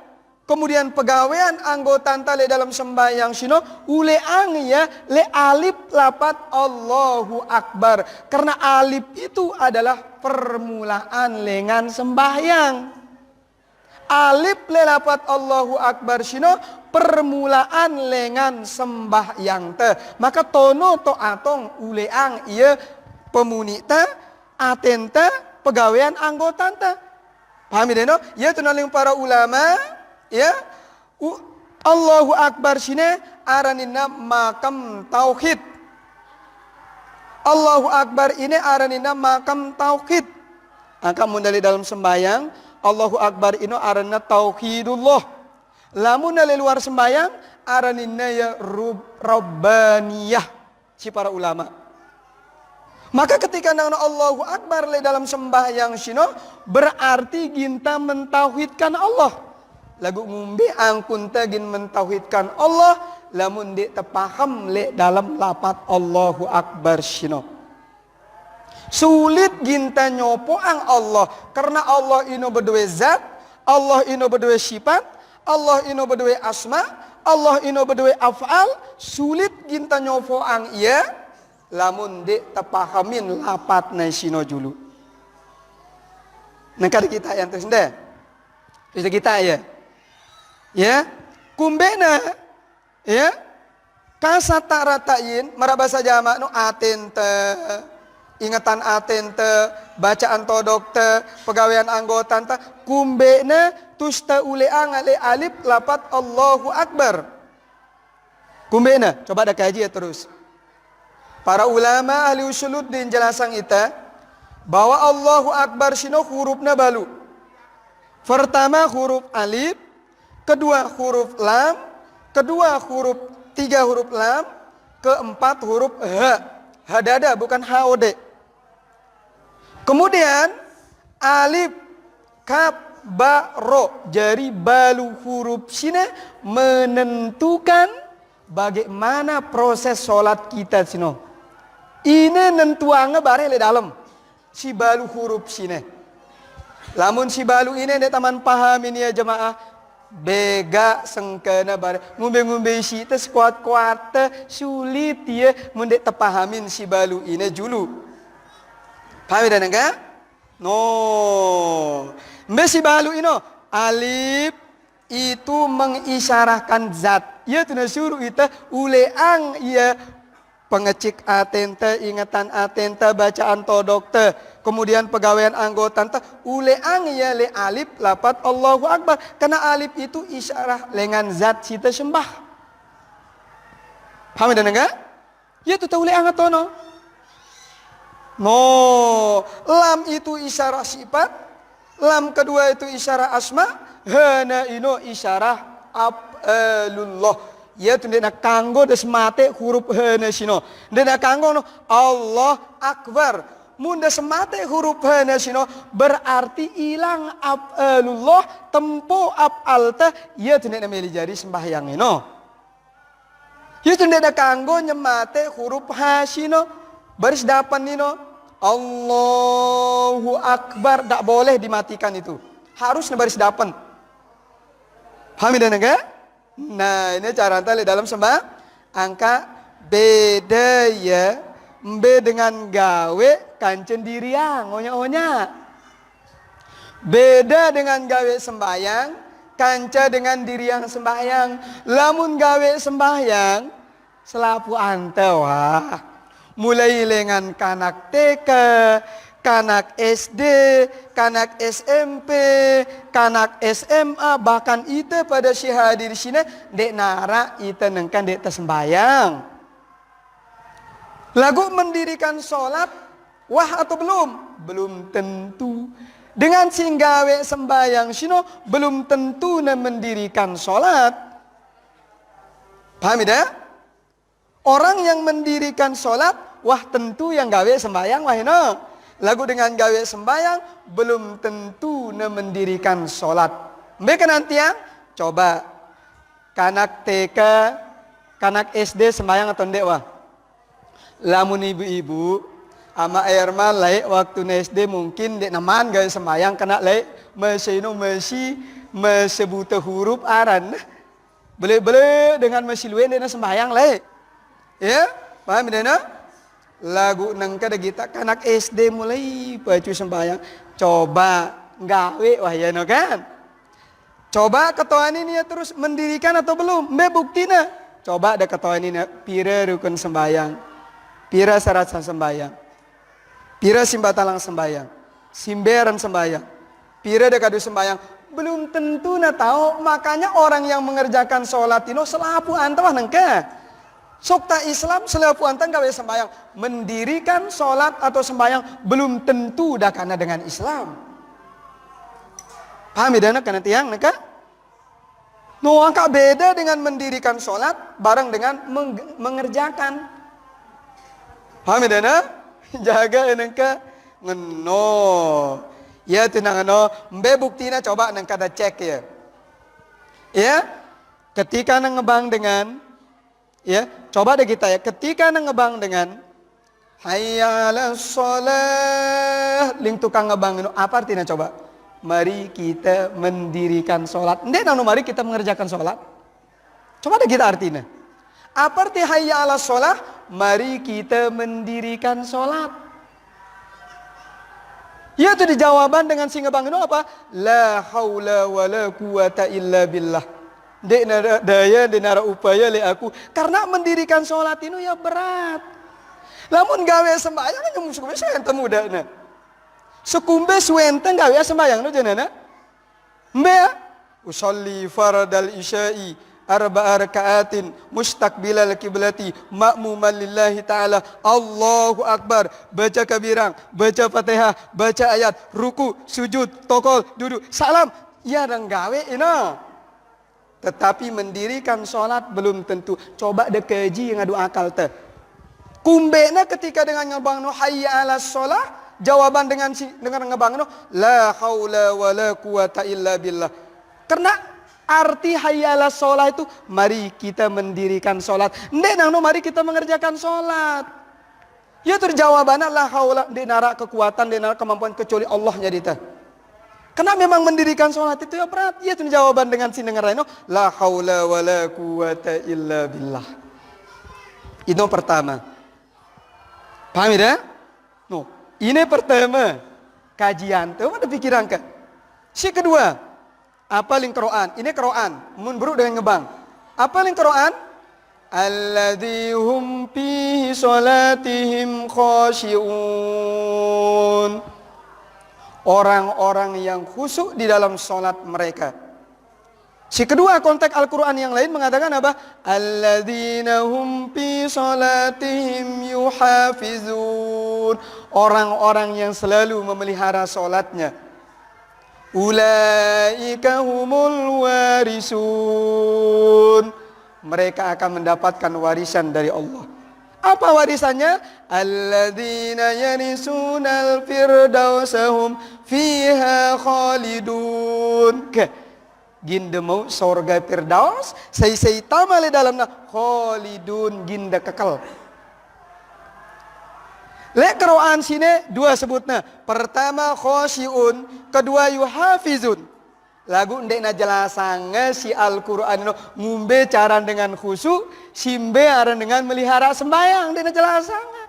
Kemudian pegawaian anggota le dalam sembahyang sino uleang ya le alif lapat Allahu Akbar. Karena alif itu adalah permulaan lengan sembahyang. Alif le lapat Allahu Akbar sino permulaan lengan sembahyang te. Maka tono to atong uleang iya pemunita atenta pegawaian anggota te. Paham ya no? Ya tunaling para ulama ya, Allahu Akbar sini aranina makam tauhid. Allahu Akbar ini aranina makam tauhid. Angka mundali dalam sembayang, Allahu Akbar ini aranina tauhidullah. Lamun dari luar sembayang, aranina ya rabbaniyah. Si para ulama. Maka ketika nang Allahu Akbar le dalam sembahyang sino berarti ginta mentauhidkan Allah. Lagu ngumbi angkun tagin mentauhidkan Allah, lamun di tepaham le dalam lapat Allahu Akbar sino. Sulit ginta nyopo ang Allah, karena Allah ino berdua zat, Allah ino berdua sifat, Allah ino berdua asma, Allah ino berdua af'al. Sulit ginta nyopo ang iya, lamun di tepahamin lapat na sino julu. Nangkar kita yang terus deh, bisa kita ya. Ya, kumbena, ya, kasata ratain, marabasa jama no atente, ingatan atente, bacaan todok te, pegawaian anggota te, kumbena tusta uleang ale alif lapat Allahu Akbar. Kumbena, coba ada kaji ya terus. Para ulama ahli usuluddin jelasan kita bahwa Allahu Akbar sino hurufnya balu. Pertama huruf alif, kedua huruf lam, tiga huruf lam, keempat huruf h. Hadada bukan hod. Kemudian alif, kaf, ba, ro. Jadi balu huruf sini menentukan bagaimana proses sholat kita sino. Ini nentuangnya bare le dalam si balu huruf sini. Lamun si balu ini ne taman pahamin ya jemaah. Bega sengkena bare ngumbe-ngumbe si te kuat-kuat sulit ya mundek tepahamin si balu ini julu. Paham dan enggak? No. Mbe si balu ino alif itu mengisyarahkan zat. Ya tuna suruh itu uleang ya pengecik atente, ingatan atente, bacaan todok te. Kemudian pegawaian anggota te uleang ya le alif lapat Allahu Akbar. Karena alif itu isyarah lengan zat sita sembah. Paham dan enggak? Ya tu uleang atau no? No, lam itu isyarah sifat, lam kedua itu isyarah asma, hana ino isyarah af'alullah. Ya tu dena kanggo des mate huruf hana sino. Dena kanggo no Allah Akbar. Munda semate huruf hana sino berarti hilang af'alullah tempo af'al teh ya tu dena meli jari sembahyang ino. Ya tu dena kanggo nyemate huruf ha sino baris dapan nino Allahu Akbar, tak boleh dimatikan itu. Harus baris dapan. Paham dan enggak? Nah, ini cara tali dalam sembah angka beda ya. Mbe dengan gawe kancen diriang onya-onya. Beda dengan gawe sembahyang, kanca dengan diriang sembahyang. Lamun gawe sembahyang selapu ante wah. Mulai lengan kanak TK, kanak SD, kanak SMP, kanak SMA, bahkan ite pada si hadir sini dek nara ite nengkan dek tersembayang. Lagu mendirikan sholat, wah atau belum? Belum tentu. Dengan singgawe sembayang sino belum tentu mendirikan sholat. Paham tidak? Orang yang mendirikan sholat, wah tentu yang gawe sembayang wah ino. Lagu dengan gawe sembayang belum tentu mendirikan sholat. Mereka nanti yang coba kanak TK, kanak SD sembayang atau ndek wah. Lamun ibu-ibu ama airman laik waktu SD mungkin dek naman gawe sembayang kena laik mesino mesi Mesebut huruf aran. Bele-bele dengan mesiluen dena sembahyang le. Ya, paham dena? Lagu nang kada kita kanak SD mulai baju sembahyang. Coba gawe wahyana kan? Coba ketua ini terus mendirikan atau belum? Mbe buktina. Coba ada ketua ini pira rukun sembahyang. Pira syarat sembahyang. Pira simbatalang sembahyang. Simberan sembahyang. Pira dekadu sembahyang. Belum tentu na tahu, makanya orang yang mengerjakan sholat ini selapu antawah nengke. Sokta Islam selapu antang gawe sembahyang. Mendirikan sholat atau sembahyang belum tentu dah karena dengan Islam. Paham ya dana karena tiang nengke? No angka beda dengan mendirikan sholat bareng dengan mengerjakan. Paham ya dana? Jaga nengke ngeno. Ya tenang no, mbe buktina coba nang kada cek ya. Ya, ketika nang ngebang dengan, ya coba deh kita ya, ketika nang ngebang dengan hayya 'alas shalah, ling tukang ngebang no, apa artinya coba? Mari kita mendirikan sholat. Ndek nang mari kita mengerjakan sholat. Coba deh kita artinya. Apa arti hayya 'alas shalah? Mari kita mendirikan sholat. Ya itu di jawaban dengan singa bang itu apa? La haula wa la quwata illa billah. Dek daya denara upaya le aku. Karena mendirikan sholat itu ya berat. Lamun gawe sembahyang kan musuh suwenten muda na. Sekumbe suwenten gawe sembahyang no jenana. Mbe usolli faradal isya'i arba'a raka'atin mustaqbilal kiblati ma'muman lillahi ta'ala Allahu Akbar, baca kabirang, baca Fatihah, baca ayat, ruku, sujud, tokol, duduk, salam. Ya dan gawe ina. Tetapi mendirikan sholat belum tentu. Coba dekeji yang adu akal teh. Kumbena ketika dengan ngebang no hayya 'alas sholah, jawaban dengan ngebang no la haula wa la quwata illa billah. Karena arti hayya 'alas sholah itu mari kita mendirikan sholat. Ndek nang no mari kita mengerjakan sholat. Ya terjawabannya la haula, ndek nara kekuatan, ndek nara kemampuan kecuali Allah jadi teh. Karena memang mendirikan sholat itu ya berat. Ya jawaban dengan sindengar no la haula wa la quwata illa billah. Itu pertama. Paham ya? No, ini pertama kajian. Tuh ada pikiran kan? Si kedua, apa link Quran? Ini Quran. Mun buruk dengan ngebang. Apa link Quran? Alladzi hum fi salatihim khashi'un. Orang-orang yang khusyuk di dalam salat mereka. Si kedua konteks Al-Quran yang lain mengatakan apa? Alladzina hum fi salatihim yuhafizun. Orang-orang yang selalu memelihara salatnya. Ulaika humul warisun. Mereka akan mendapatkan warisan dari Allah. Apa warisannya? Alladzina yarisunal firdausahum fiha khalidun. Ginda mau sorga firdaus, say tamale dalamna khalidun, ginda kekal. Lek Quran sini dua sebutna. Pertama khosyiun, kedua yuhafizun. Lagu ndek na jelasanga si Al-Quran no ngumbe caran dengan khusyuk, simbe aran dengan melihara sembahyang ndek na jelasanga.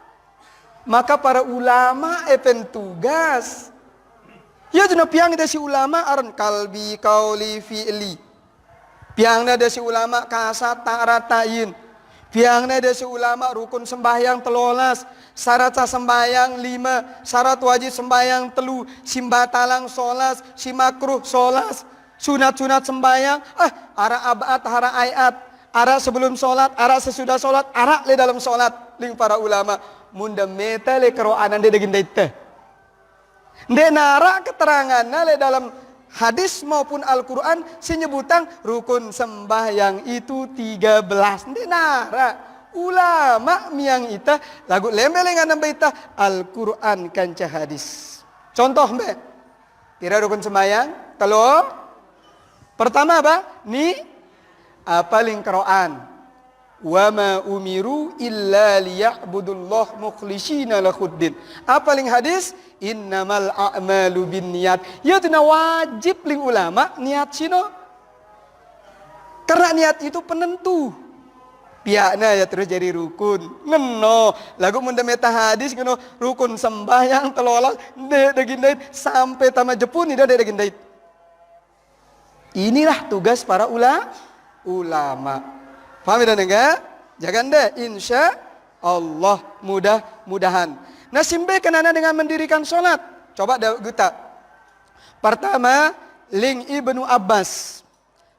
Maka para ulama tugas. Ya jena piang ada si ulama aran kalbi kauli fi'li. Piangna ada si ulama kasat ta'ratain. Piangna ada si ulama rukun sembahyang telolas, syarat sembahyang 5, syarat wajib sembahyang 3, simbatalang solas, simakruh solas, sunat-sunat sembahyang, ara abad, ara ayat, ara sebelum solat, ara sesudah solat, ara le dalam solat, ling para ulama, munda meta le keroanan de degin deite. Nde nara keteranganna le dalam hadis maupun Al-Quran senyebutang rukun sembahyang itu 13. Nde nara ulama miang ita lagu lembelengan nambah ita Al-Quran kanca hadis. Contoh mbak, kira rukun sembahyang telo pertama apa? Ni apa ling Quran. wa ma umiru illa liya'budullah mukhlishina lahuddin. Apa ling hadis? Innamal a'malu binniyat. Ya tina wajib ling ulama niat sino. Karena niat itu penentu. Piakna ya terus jadi rukun. Ngeno, lagu munda meta hadis ngeno rukun sembahyang telolas de gendait sampai tama jepun ida de gendait. Inilah tugas para ulama. Paham dan enggak? Jangan deh, insya Allah mudah-mudahan. Nah simbe kenana dengan mendirikan sholat. Coba kita. Pertama, ling Ibnu Abbas.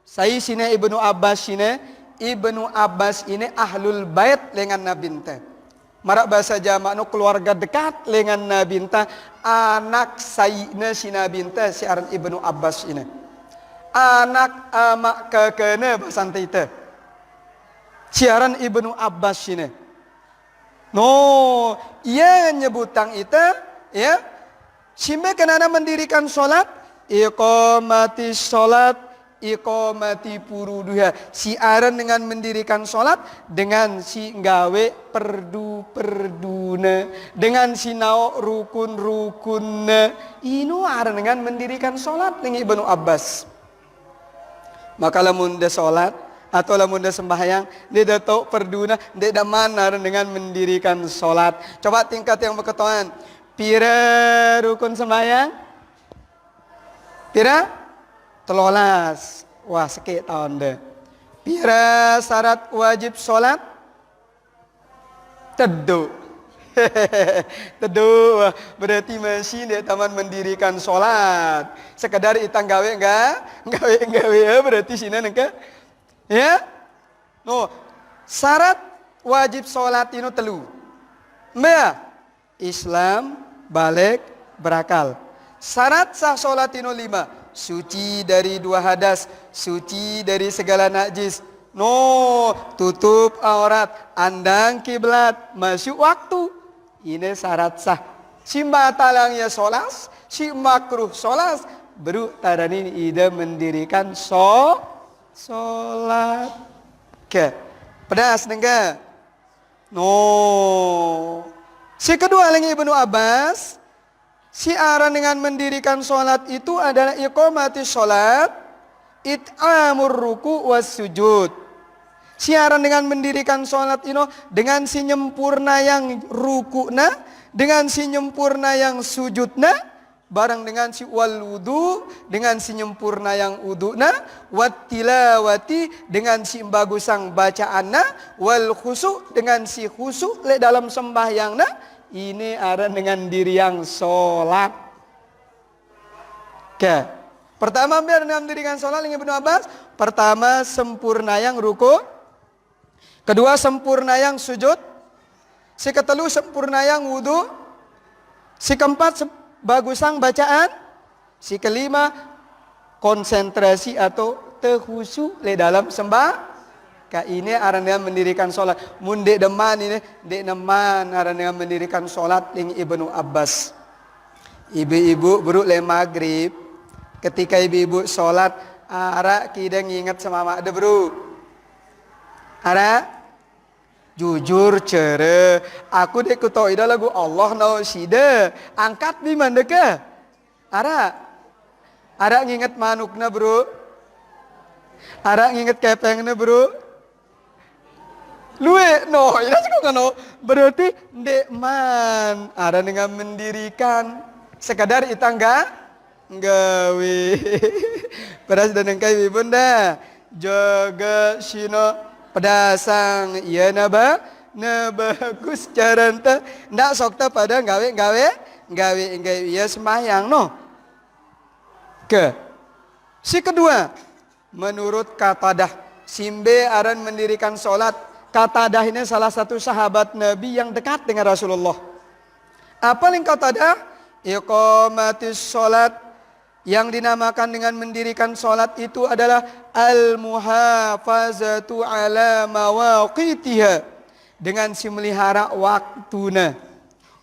Saya sini Ibnu Abbas sini. Ibnu Abbas ini ahlul bait dengan Nabi teh. Marak bahasa jamak keluarga dekat dengan Nabi teh. Anak sayyidina si Nabi teh si aran Ibnu Abbas ini. Anak amak kekene bahasa teh. Siaran Ibnu Abbas ini. No, ia nyebutang itu ya. Simbe kenana mendirikan sholat, iqamati sholat, iqamati puruduha. Siaran dengan mendirikan sholat, dengan si nggawe perduna, dengan si nao rukun-rukunna. Inu aran dengan mendirikan sholat dengan Ibnu Abbas. Maka lamun de sholat atau lamun de sembahyang, dia dah tahu perduna, dia dah mana dengan mendirikan sholat. Coba tingkat yang berketahuan. Pira rukun sembahyang? Pira? Telolas. Wah sekit tahun deh. Pira syarat wajib sholat? Teduh. Teduh. Berarti masih di taman mendirikan sholat. Sekedar itang gawe enggak? Gawe ya berarti sini nengke. Ya? No. Syarat wajib sholat itu telu. Mbak. Islam, balik, berakal. Syarat sah sholat itu 5. Suci dari 2 hadas, suci dari segala najis. No, tutup aurat, andang kiblat, masuk waktu. Ini syarat sah. Si batalang ya solas, si makruh solas, baru tarani ida mendirikan solat. Oke, pedas nengga? No. Si kedua lagi Ibnu Abbas. Siaran dengan mendirikan sholat itu adalah iqamati sholat, it'amur ruku was sujud. Siaran dengan mendirikan sholat itu dengan si nyempurna yang rukuna, dengan si nyempurna yang sujudna, bareng dengan si wal wudu, dengan si nyempurna yang uduna, wat tilawati dengan si bagusang bacaanna, wal khusu dengan si khusu le dalam sembahyangna. Ini ada dengan diri yang sholat. Oke. Pertama biar dengan mendirikan sholat yang Ibnu Abbas. Pertama sempurna yang ruku. Kedua sempurna yang sujud. Si ketelu sempurna yang wudu. Si keempat bagusang bacaan. Si kelima konsentrasi atau tehusu le dalam sembah. Ka ini arana mendirikan sholat. Munde deman ini, dek neman arana mendirikan sholat dengan Ibnu Abbas. Ibu-ibu buruk le maghrib. Ketika ibu-ibu sholat, ara kita nginget sama mak de bro. Ara jujur cere. Aku dek kutau ida lagu Allah nau sida. Angkat di mana ke? Ara nginget manukna bro. Ara nginget kepengna bro. Luwe no, ini sih kok no. Berarti ndek man ada dengan mendirikan sekadar itangga nggawe. Pedas dan engkai bunda jaga sino pedasang iya naba bagus caranta ndak sokta pada nggawe iya sembahyang no. Si kedua menurut Qatadah simbe aran mendirikan sholat. Qatadah ini salah satu sahabat Nabi yang dekat dengan Rasulullah. Apa yang Qatadah? Iqamatis sholat. Yang dinamakan dengan mendirikan sholat itu adalah al-muhafazatu ala mawaqitiha. Dengan si melihara waktuna.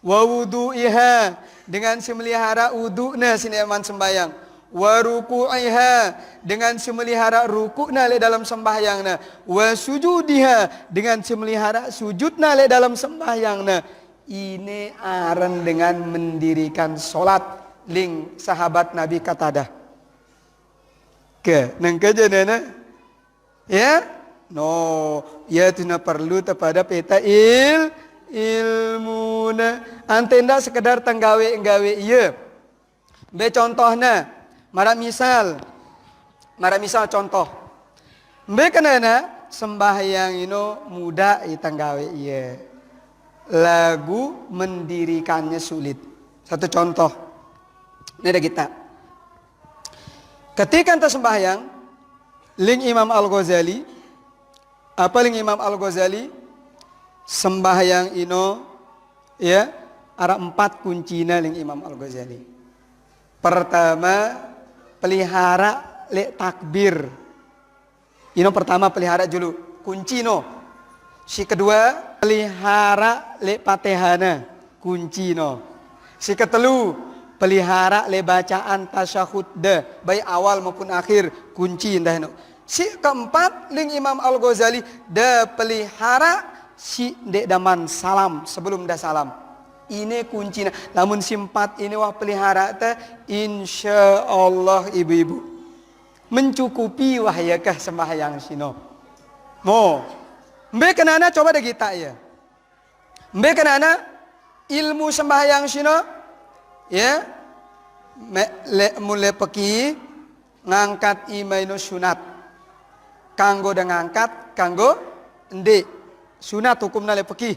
Wa wudu'iha. Dengan si melihara wudu'na sini aman sembayang. wa ruku'iha, dengan semelihara rukukna le dalam sembahyangna, wa sujudiha, dengan semelihara sujudna le dalam sembahyangna. Ini aran dengan mendirikan solat ling sahabat Nabi Qatadah. Ke nang kejadian ya no ya tuna perlu kepada peta ilmu na antenda sekedar tenggawe iya be contohna mara misal contoh be kenana sembahyang ino mudah tenggawe iya lagu mendirikannya sulit. Satu contoh ini ada kita ketika enta sembahyang ling Imam Al-Ghazali apa ling Imam Al-Ghazali sembahyang ino ya ada 4 kuncina ling Imam Al-Ghazali. Pertama pelihara le takbir. Ino pertama pelihara dulu kunci no. Si kedua pelihara le patehana kunci no. Si ketelu pelihara le bacaan tasyahud de baik awal maupun akhir kunci indah no. Si keempat ling Imam Al-Ghazali de pelihara si dek daman salam sebelum dah salam. Ini kuncinya. Namun simpat ini wah pelihara ta insya Allah ibu-ibu mencukupi wahyakah sembahyang sino. Mo, mbe kenana coba deh kita ya. Mbe kenana ilmu sembahyang sino ya. Mulai peki ngangkat imaino sunat. Kanggo dah ngangkat, kanggo ende. Sunat hukumna le peki.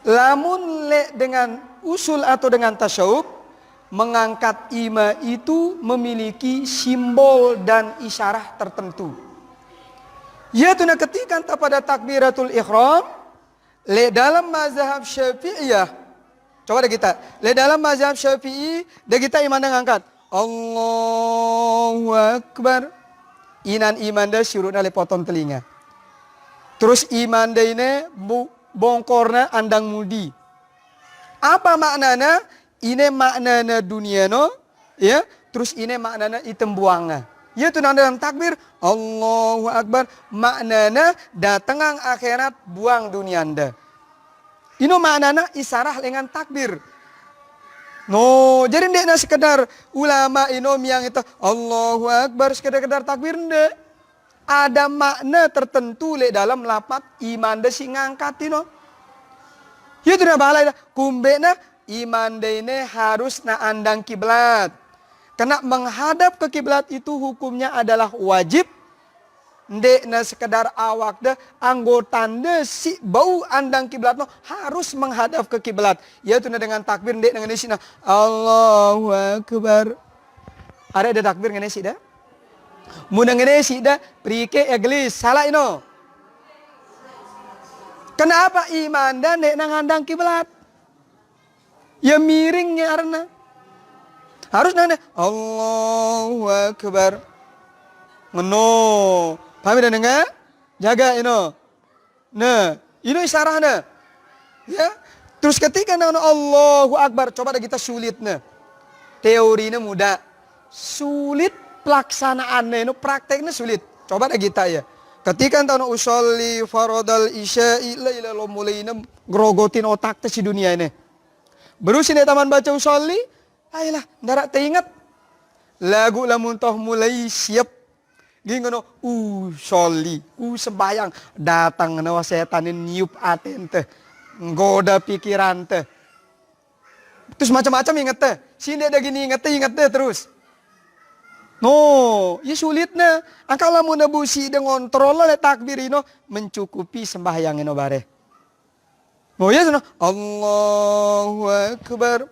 Lamun le dengan usul atau dengan tasyahud, mengangkat ima itu memiliki simbol dan isyarah tertentu. Yaitu ketika pada takbiratul ihram, le dalam mazhab Syafi'iyah. Coba deh kita, le dalam mazhab Syafi'i, deh kita iman ngangkat Allahu Akbar. Inan iman dah syurutna le potong telinga. Terus iman dah ini bongkorna andang mudi. Apa maknanya? Ini maknanya dunia no, ya. Terus ini maknanya item buangna. Ya tu dalam takbir Allahu Akbar maknanya datangang akhirat buang dunia anda. Ino maknanya isarah dengan takbir. No, jadi tidak sekedar ulama inom yang itu Allahu Akbar sekedar takbir ndak. Ada makna tertentu le dalam lapat iman de si ngangkat ino. Ya tu na balai kumbe na iman de ini harus na andang kiblat. Karena menghadap ke kiblat itu hukumnya adalah wajib. Ndek na sekedar awak de anggota de si bau andang kiblat no harus menghadap ke kiblat. Ya tu na dengan takbir ndek dengan isi na Allahu Akbar. Ada takbir dengan isi dah? Muna ngene sida prike eglis salah ino. Kenapa iman dan nek nangandang kiblat? Ya miringnya arna. Harus nanda Allahu Akbar. Ngono. Paham dan enggak? Jaga ino. Nah, ino isarahna. Ya. Terus ketika nana Allahu Akbar, coba dah kita sulitnya. Teorinya mudah. Sulit pelaksanaannya itu prakteknya sulit. Coba dah kita ya. Ketika anta usolli faradal isya'i la mulai grogotin otak si dunia ini. Berusin taman baca usolli, ayolah ndarak teingat. Lagu lamun toh mulai siap. Gingono usolli, sembayang datang nawa setan niup aten teh. Nggoda pikiran teh. Terus macam-macam inget teh. Sini ada gini inget teh terus. No, ya sulitnya. Angkala mau nebusi dengan kontrol oleh takbir ino mencukupi sembahyang ino bare. No, ya sana Allahu Akbar.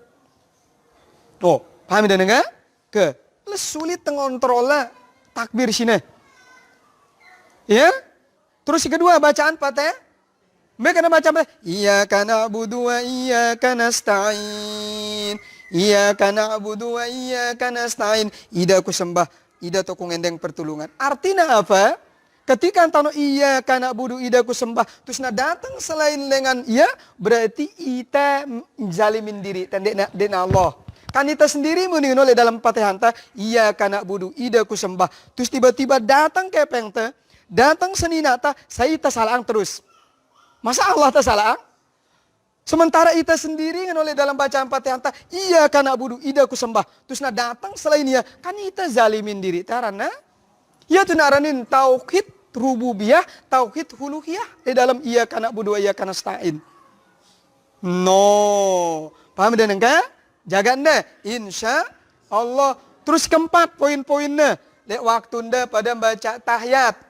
Oh, paham dan enggak? Ke, sulit mengontrol takbir sini. Ya? Terus yang kedua bacaan Fatihah. Mereka nak baca Iyyaka na'budu wa iyyaka nasta'in. Iyyaka na'budu wa iyyaka nasta'in. Ida ku sembah, ida tu ku ngendeng pertolongan. Artinya apa? Ketika antano iyyaka na'budu ida ku sembah, terus na datang selain dengan iya, berarti ita zalimin diri dan dena Allah. Kan kita sendiri muni oleh dalam Fatihah ta, iya kana budu, ida ku sembah. Terus tiba-tiba datang kepeng ta, datang senina ta, saya ta salaang terus. Masa Allah ta salaang? Sementara kita sendiri oleh dalam bacaan Fatihah ta, iya kana budu, ida ku sembah. Terus na datang selain ia, kan kita zalimin diri tarana. Ya tu naranin tauhid rububiyah, tauhid uluhiyah di dalam iya kana budu, iya kana stain. No, paham dan enggak? Jaga anda, insya Allah. Terus keempat poin-poinnya, lek waktu anda pada baca tahiyat.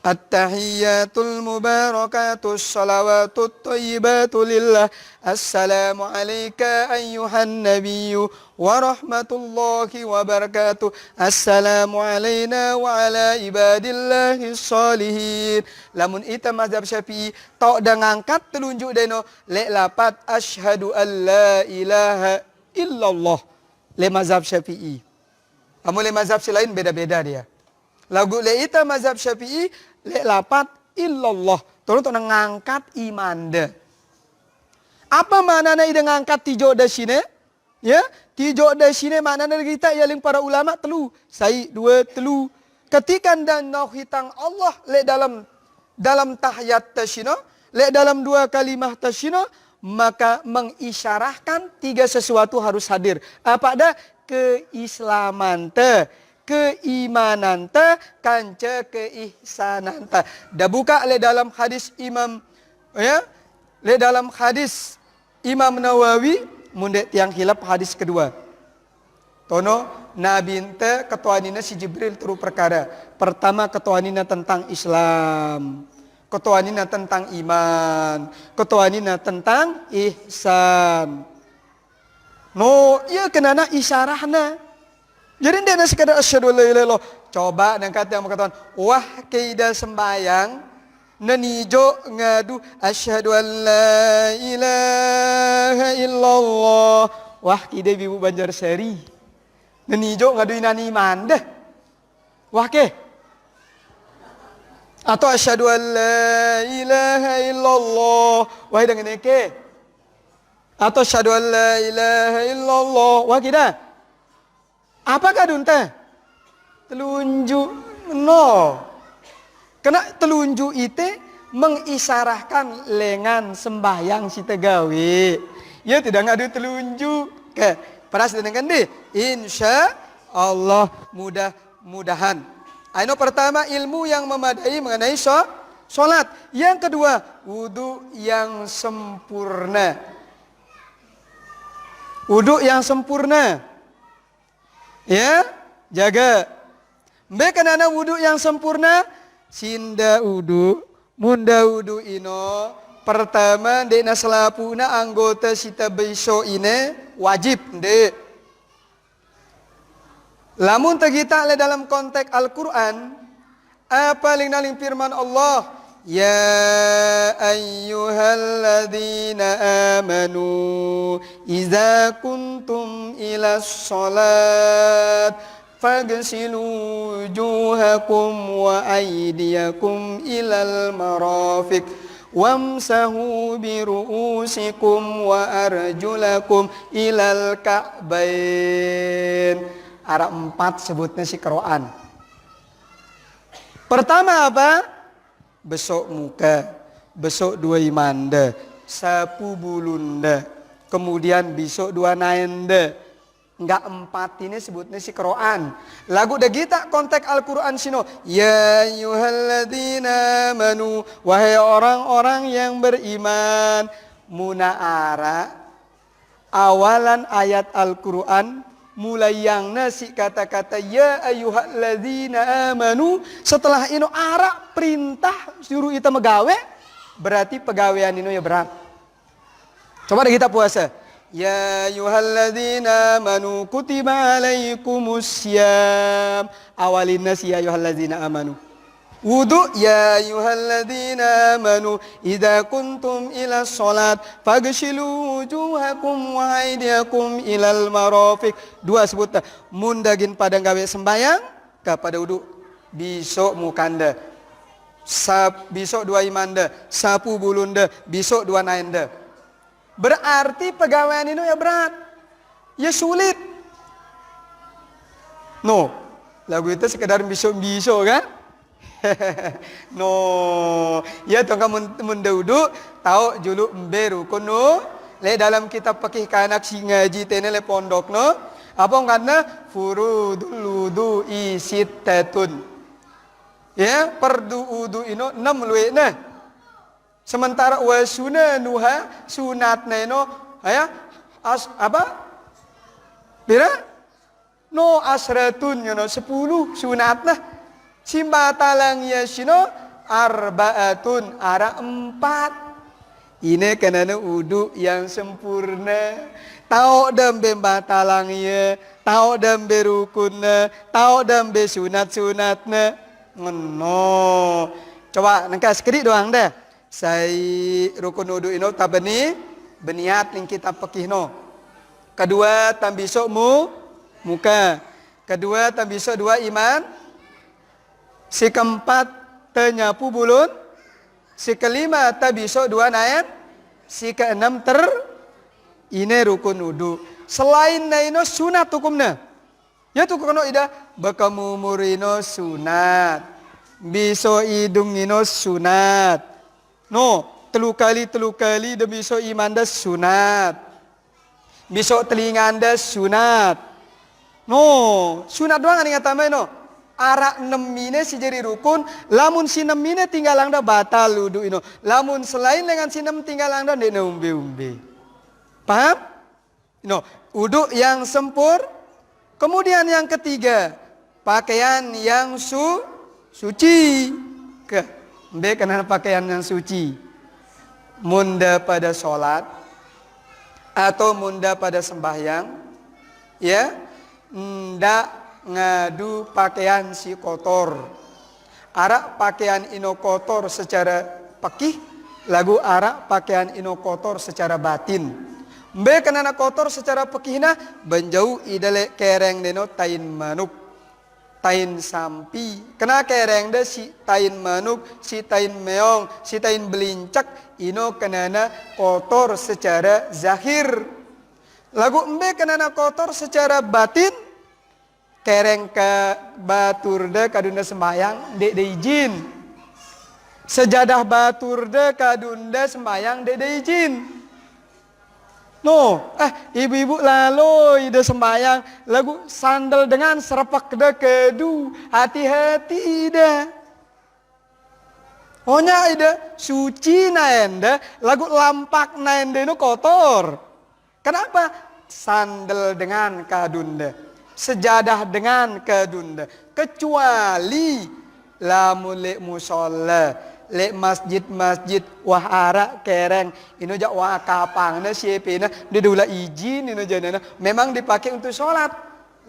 At-tahiyyatul mubarakatus salawatut thayyibatu lillah. Assalamu alayka ayyuhan nabiyyu wa rahmatullahi wa barakatuh. Assalamu alayna wa ala ibadillahi salihin. Lamun ita mazhab Syafi'i tok dah ngangkat telunjuk deno lek lapat asyhadu an la ilaha illallah. Le mazhab Syafi'i. Kamu le mazhab lain beda-beda dia. Lagu le ita mazhab Syafi'i lek lapat illallah. Tolong tu ngangkat iman de. Apa maknanya ida ngangkat tijo da sini? Ya, tijo da sini maknanya kita yaling para ulama telu. Sai dua telu. Ketika dan nauhitang Allah lek dalam tahiyat tasyino, lek dalam dua kalimah tasyino, maka mengisyarahkan tiga sesuatu harus hadir. Apa ada? Keislaman te, keimanan te, kanca keihsanan te. Dah buka le dalam hadis Imam, ya, le dalam hadis Imam Nawawi, mundek tiang hilap hadis kedua. Tono Nabi ente ketuanina si Jibril turu perkara. Pertama ketuanina tentang Islam, ketuanina tentang iman, ketuanina tentang ihsan. No, iya kenana isyarahna. Jadi dia nak sekadar asyhadu alla ilaha illallah. Coba dan kata yang mengatakan, wah kaidah sembayang nenijo ngadu asyhadu alla ilaha illallah. Wah kide bibu Banjarsari. Nenijo ngadu inani mandah. Wah ke? Atau asyhadu alla ilaha illallah. Wah dengan ke? Atau asyhadu alla ilaha illallah. Wah kita? Apakah dunta? Telunjuk no. Kena telunjuk itu mengisarahkan lengan sembahyang si tegawe. Ya tidak ngadu telunjuk. Ke paras dengan deh. Insya Allah mudah-mudahan. Aino pertama ilmu yang memadai mengenai sholat. Yang kedua wudu yang sempurna. Wudu yang sempurna. Ya, jaga. Mbak kenana wudu yang sempurna, sinda wudu, munda wudu ino. Pertama, dek naslapuna anggota sita beso ini wajib, dek. Lamun tegita le dalam konteks Al-Quran, apa ling firman Allah? Ya ayyuhalladzina amanu iza kuntum ila sholat fagsilu wujuhakum wa aydiyakum ilal marafiq wamsahu biru'usikum wa arjulakum ilal ka'bain. Arab 4 sebutnya si Quran. Pertama apa? Besok muka, besok dua imanda, sapu bulunda, kemudian besok dua naenda. Enggak 4 ini sebutnya si Quran. Lagu dah kita konteks Al-Quran sino. Ya ayyuhalladzina amanu, wahai orang-orang yang beriman. Munaara awalan ayat Al-Quran mulai yang nasi kata-kata ya ayyuhalladzina amanu. Setelah ino arah perintah suruh kita megawe, berarti pegawaian ino ya berat. Coba deh kita puasa. Ya ayyuhalladzina amanu kutiba alaikumussyam. Awalin nasi ya ayyuhalladzina amanu. Wudu ya ayyuhalladzina amanu idza kuntum ila sholat faghsilu wujuhakum wa aydiyakum ilal marafiq. Dua sebut mundagin pada gawe sembayang kepada wudu besok mukanda, besok dua imanda, sapu bulunda, besok dua naenda. Berarti pegawaian ini ya berat. ya sulit. No, lagu itu sekedar biso-biso kan? No, ya tuh kamu menduduk tahu julu ember rukun no. Le dalam kitab pakih kanak si ngaji tene le pondok no. Apa karena furudul wudu isittatun. Ya, perdu wudu ino 6 luwe nah. Sementara wa sunanuha sunatna ino ya apa? Bira? No asratun yono 10 sunatna. Simbatalang yasino arbaatun ara 4. Ini karena wudu yang sempurna. Tahu dambe batalang ya, tahu dambe rukunna, tahu dambe sunat-sunatna. Ngono. Coba nangka sekedik doang deh. Sai rukun wudu ino tabani beniat ning kita pekihno. Kedua tambisok muka. Kedua tambisok 2 iman. Si keempat tenyapu bulun. Si kelima tabisok 2 naen. Si keenam ini rukun wudu. Selain naino sunat hukumnya. Ya tu kono ida bakamumurino sunat. Biso idungino sunat. No, telu kali demi biso imanda sunat. Biso telinganda sunat. No, sunat doang ani ngatame no. Arak 6 mine si jadi rukun, lamun si 6 mine tinggal angda batal wudu ino. Lamun selain dengan si 6 tinggal angda ndek umbe-umbe. Paham? No, wudu yang sempur. Kemudian yang ketiga, pakaian yang suci. Mbe kenapa pakaian yang suci? Munda pada sholat atau munda pada sembahyang, ya, ndak ngadu pakaian si kotor. Arak pakaian ino kotor secara pakih, lagu arak pakaian ino kotor secara batin. Mbe kenana kotor secara pakihna benjau idale kereng deno tain manuk, tain sampi. Kena kereng de si tain manuk, si tain meong, si tain belincak ino kenana kotor secara zahir. Lagu mbe kenana kotor secara batin. Kereng ke baturde kadunda sembayang dek izin. Sejadah baturde kadunda sembayang dek izin. No, ibu-ibu lalu ide sembayang lagu sandal dengan serpak de kedu, hati-hati ide. Onya ide suci naende, lagu lampak naende no kotor. Kenapa? Sandal dengan kadunda. Sejadah dengan kedunda, kecuali lamun lek musola, lek masjid wah arak kereng ino jak wah kapangna siepena didula izin ino janana memang dipakai untuk sholat.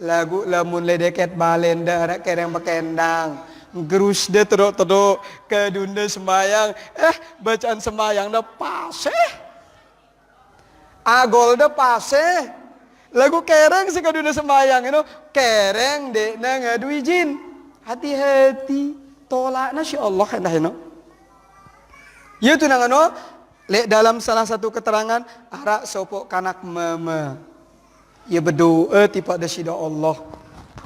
Lagu lamun le deket balenda arak kereng bekendang gerus de tedok kedunda sembayang bacaan sembayang dah paseh agol dah paseh. Lagu kereng si kaduna sembayang ino kereng dek na ngadu izin. Hati-hati tolak na si Allah hendak ino. Ya tu nangano le dalam salah satu keterangan arak sopok kanak mama. Ya berdoa tipe desida Allah.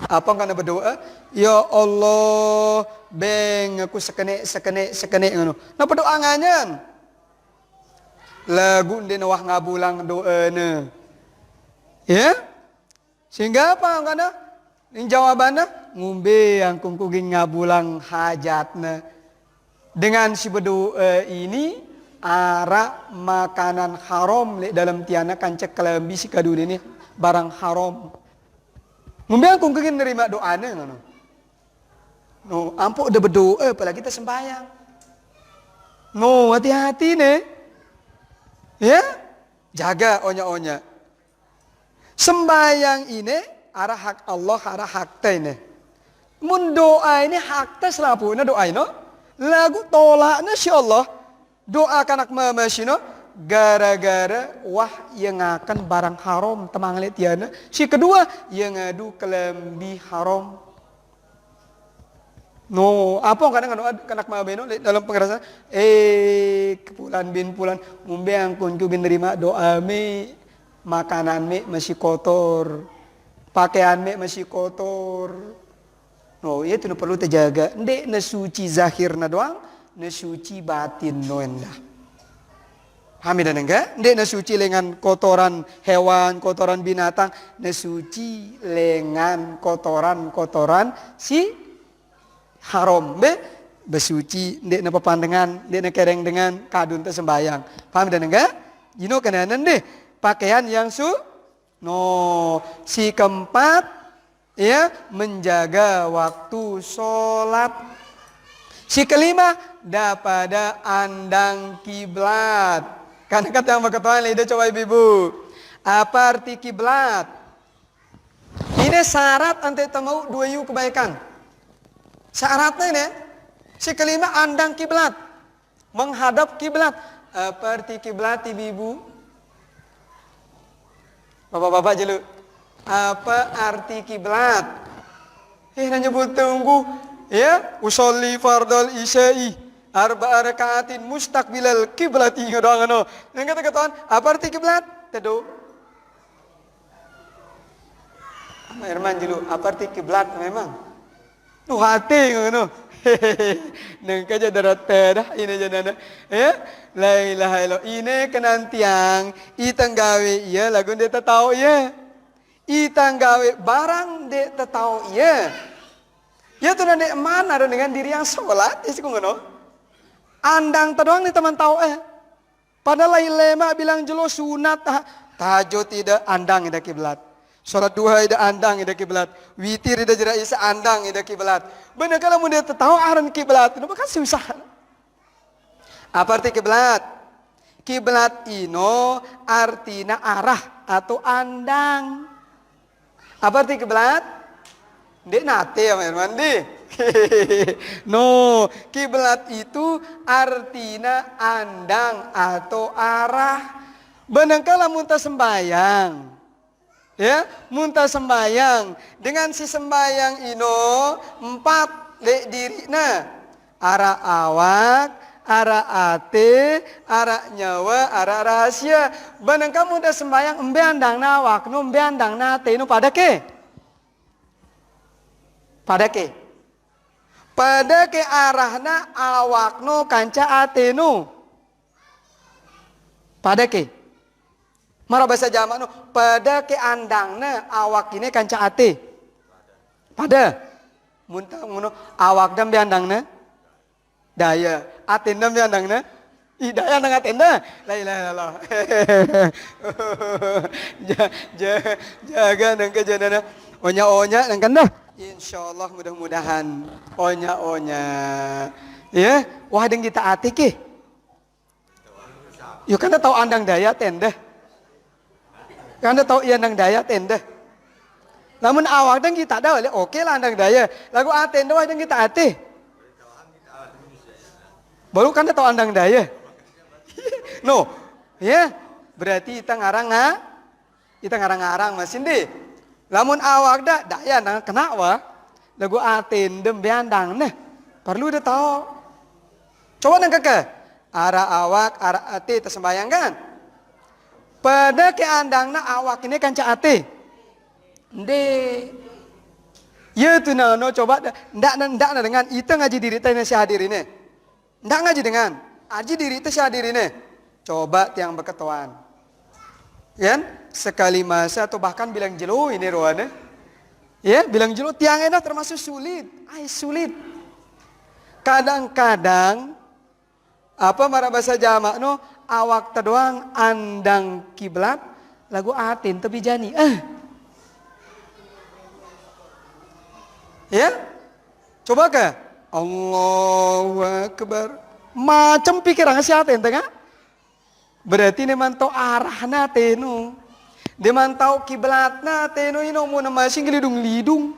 Apa kana berdoa? Ya Allah beng aku sekenek ngono. Nah berdoa nganyan. Lagu ndek wah ngabulang doana. Ya, sehingga apa karena ini jawabannya ngumbe yang kungkugin ngabulang hajatna dengan si berdoa ini arak makanan haram dalam tiana kancek kelembi si kadun ini barang haram. Ngumbe yang kungkugin nerima doanya ngono. No, ampun udah berdoa apalagi kita sembahyang. No, hati-hati nih. Ya, jaga onya-onya. Sembayang ini arah hak Allah, arah hak ini. Mun doa ini hak tes lapuna doa ini. Lagu tolaknya si Allah. Doa kanak mama sino gara-gara wah yang akan barang haram temang letiana. Si kedua yang ngadu kelembi haram. No, apa kadang kanak mama beno dalam pengerasan kepulan bin pulan ngumbe angkun ku bin nerima doa mi. makanan me masih kotor, pakaian me masih kotor. No, itu perlu terjaga. Ndek na suci zahirna doang, na suci batin no endah. Paham dan enggak? Ndek na suci lengan kotoran hewan, kotoran binatang, na suci lengan kotoran si haram. Besuci, ndek na papandangan, ndek na kereng dengan kadun tersembayang. Paham dan enggak? Jino kenanan deh, pakaian yang si keempat, ya, menjaga waktu sholat. Si kelima, daripada andang kiblat. Karena kata yang berketuaan lidah coba ibu. Apa arti kiblat? Ini syarat anti temau dua yu kebaikan. Syaratnya ini, si kelima andang kiblat, menghadap kiblat. Apa arti kiblat ibu? Bapak-bapak jelu. Apa arti kiblat? Nanya tunggu, ya, usolli fardal isya'i arba'a rakaatin mustaqbilal kiblati ngodoang ano. Nang kata-kataan, apa arti kiblat? Tedo. Herman jelu, apa arti kiblat memang? Nu hati ngono. Nang kaja darat dah ini janana. Ya, la ilaha illallah. Ini kenantiang itang gawe iya lagu dia tahu ya. Itang gawe barang dia tahu ya. Ya tu nanti mana ada dengan diri yang sholat isi ngono. Andang terdoang ni teman tahu Padahal lema bilang jelo sunat tahajud tidak andang ida kiblat. Salat duha ida andang ida kiblat, witir ida jera isa andang ida kiblat. Benar kalau mun dia tahu aran kiblat, itu kan susah. Apa arti kiblat? Kiblat ino artina arah atau andang. Apa arti kiblat? Dek nate ya mandi. No, kiblat itu artina andang atau arah. Benar kalau muntah sembayang. Ya, muntah sembayang dengan si sembayang ino 4 lek dirina arah awak, arah ate, arah nyawa, arah rahasia. Benengka muntah sembayang embe andang na awak no embe andang na ate no pada ke arahna awak no kanca ate no pada ke Mara bahasa Jawa no, pada ke andangna awak ini kanca ate. Pada muntah ngono awak dan biandangna daya, ate dan biandangna daya nang atenda. La ilaha illallah. Jaga nang kejanana. Onya-onya nang kanda. Insyaallah mudah-mudahan onya-onya. Ya, wah deng kita ate ke. Yo kan tahu andang daya tenda. Karena tahu iya nang daya tenda. Namun awak dan kita dah oke lah nang daya. Lagu atenda wah dan kita ate. Baru kan tahu andang daya. No, ya berarti kita ngarang mesin deh. Namun awak dah daya nang kena wah. Lagu atenda beandang nah. Perlu dah tahu. Coba nang keke. Arah awak, arah ate tersembayang kan? Pada keandangna awak ini kanca ate. Nde. Ya tu no coba ndak dengan itu ngaji diri teh si hadir ini. Ndak ngaji dengan aji diri teh si hadir ini. Coba tiang berketuan. Yan, sekali masa atau bahkan bilang jelo ini roane. Ya, bilang jelo tiang enak termasuk sulit. Sulit. Kadang-kadang apa mara bahasa Jawa no awak terdoang andang kiblat lagu atin tapi jani ya coba ke Allahu Akbar macam pikiran si atin tengah berarti dia mantau arahna tenu dia mantau kiblatna tenu ino mau masing lidung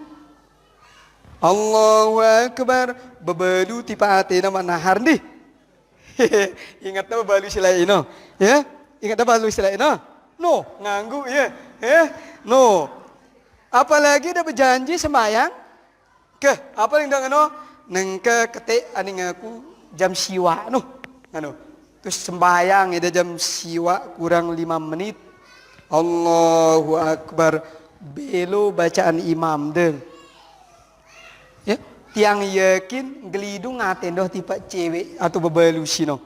Allahu Akbar bebedu tipa atina manahar nih. Ingat apa balu sila ino? Ya? Ingat apa balu sila ino? No, nganggu ya. No. Apalagi ada berjanji sembayang ke apa yang dengan no? Nengke ketik aning aku jam siwa no. Terus sembayang ada jam siwa kurang 5 menit. Allahu Akbar. Belo bacaan imam deh. Ya, tiang yakin gelidung ngaten doh tipe cewek atau bebalu sino.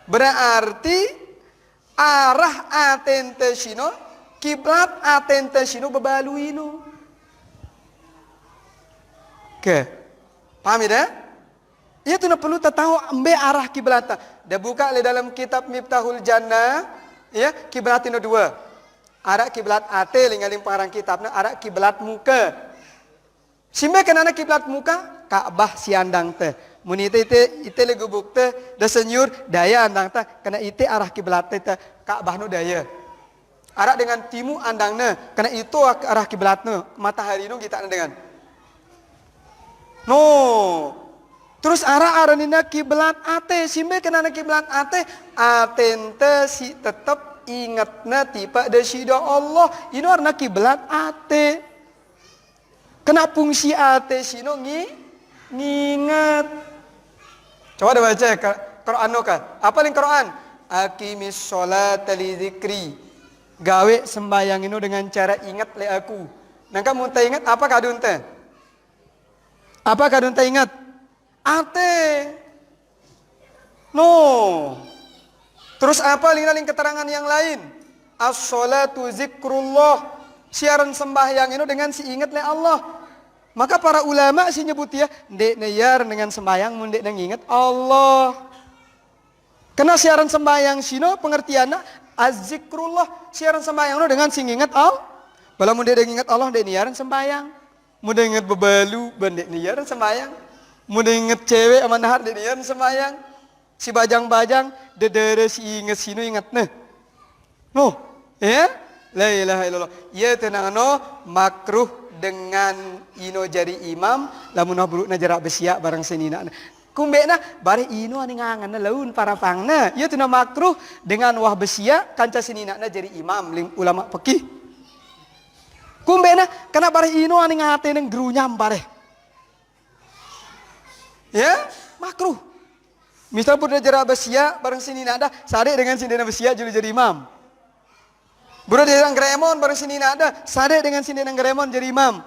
Berarti arah atente sino, kiblat atente sino bebalu ino. Ke, paham ya? Ia tu nak perlu tahu ambil arah kiblat. Dah buka le dalam kitab Miftahul Jannah, ya kiblat ino dua. Arah kiblat ate lingaling parang kitabna arah kiblat muka. Simbe kenana kiblat muka Ka'bah siandang teh. Mun ite le gubuk teh da senyur daya andang teh kena ite arah kiblat teh Ka'bah nu daya. Arah dengan timu andangna kena itu arah kiblatna matahari nu kita dengan. No. Terus arah nina kiblat ate simbe kenana kiblat ate atente si tetep ingatna tipe desida Allah ini warna kiblat ate kena fungsi ate sino ngingat coba dah baca Quran kan apa ling Quran aqimis sholata li dzikri gawe sembayang ini dengan cara ingat le aku nangka mun teh ingat apa kadun teh ingat ate no. Terus apa ling keterangan yang lain? As-sholatu zikrullah. Siaran sembahyang itu dengan si ingat le Allah. Maka para ulama si nyebut ya, ndek neyar dengan sembahyang mun ndek ingat Allah. Kena siaran sembahyang sino pengertianna az-zikrullah. Siaran sembahyang itu dengan si ingat Allah. Bala mun ndek ingat Allah ndek niyaran sembahyang. Mun ndek ingat bebalu, ndek niyaran sembahyang. Mun ndek ingat cewek amanah ndek niyaran sembahyang. Si bajang-bajang dedere si ingat sino ingat nah. No, ya? La ilaha illallah. Ya tenang no makruh dengan ino jari imam lamun burukna jarak besia barang senina. Kumbena bari ino ani nganganna laun para pangna. Ya tuna makruh dengan wah besia kanca seninana jari imam ling ulama fikih. Kumbena kana bari ino ani ngateneng grunyam bare. Ya, makruh. Misal pun jarak besia bareng sini nada sade dengan sini besia jadi imam. Bro dia dengan gremon bareng sini nada sade dengan sini gremon jadi imam.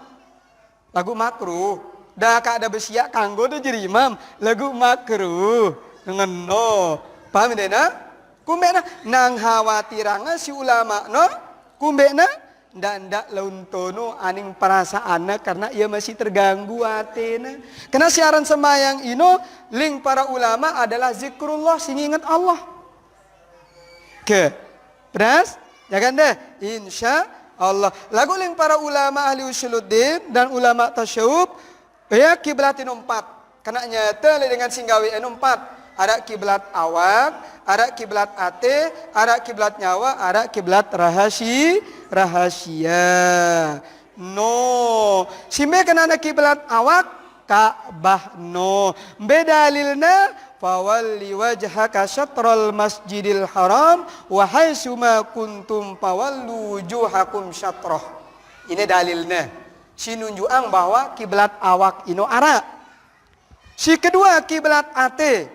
Lagu makruh. Dah ada besia kanggo tu jadi imam. Lagu makruh dengan no. Paham dia na? Kumbena nang khawatiranga si ulama no. Kumbena ndak laun tono aning perasaanna karena ia masih terganggu atena. Karena siaran sembahyang ino ling para ulama adalah zikrullah sing ingat Allah. Ke. Beras? Ya kan deh? Insya Allah. Lagu ling para ulama ahli usuluddin dan ulama tasyawuf ya kiblatin 4. Karena nyata dengan singgawi 4. Ada kiblat awak, ada kiblat ate, ada kiblat nyawa, ada kiblat rahasia. No, simbe kenana kiblat awak Ka'bah no. Beda dalilna fawalli wajhaka syatral masjidil haram wa haitsuma kuntum fawallu wujuhakum syatrah. Ini dalilnya. Si nunjuang bahwa kiblat awak ino ara. Si kedua kiblat ate.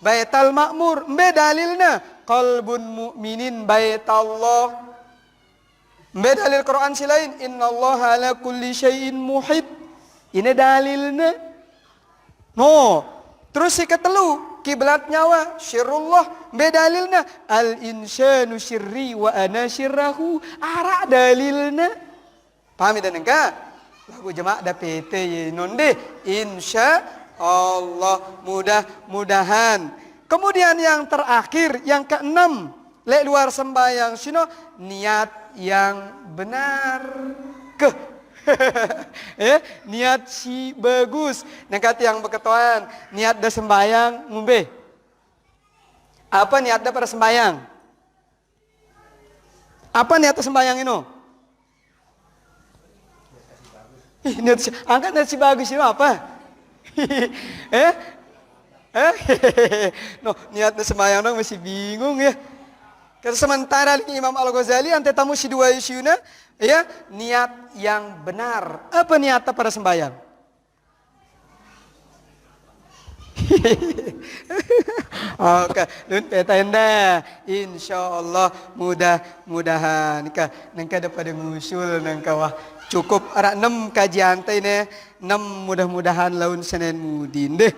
Baital Ma'mur, mbe dalilna qalbun mu'minin baitallah. Mbe dalil Quran si lain innallaha ala kulli syai'in muhit. Ini dalilna. No. Terus si ketelu kiblat nyawa syirrullah, mbe dalilna al insanu syirri wa ana syirrahu. Ara dalilna. Paham dan engka? Lagu jemaah da PT ye nonde insya Allah mudah-mudahan. Kemudian yang terakhir, yang keenam, lek luar sembahyang sino niat yang benar ke. Niat si bagus. Nangkat yang berketuan, niat da sembahyang ngumbe. Apa niat da pada sembahyang? Apa niat da sembahyang ino? Niat si, angkat niat si bagus itu apa? No, niatnya sembahyang dong masih bingung ya. Kata sementara Imam Al-Ghazali ante tamu si dua isyuna ya, niat yang benar. Apa niatnya pada sembahyang? Oke, lun petenda, insyaallah mudah-mudahan nangka daripada ngusul nangka wah cukup ada 6 kajian teh ne 6 mudah-mudahan laun Senin mudin deh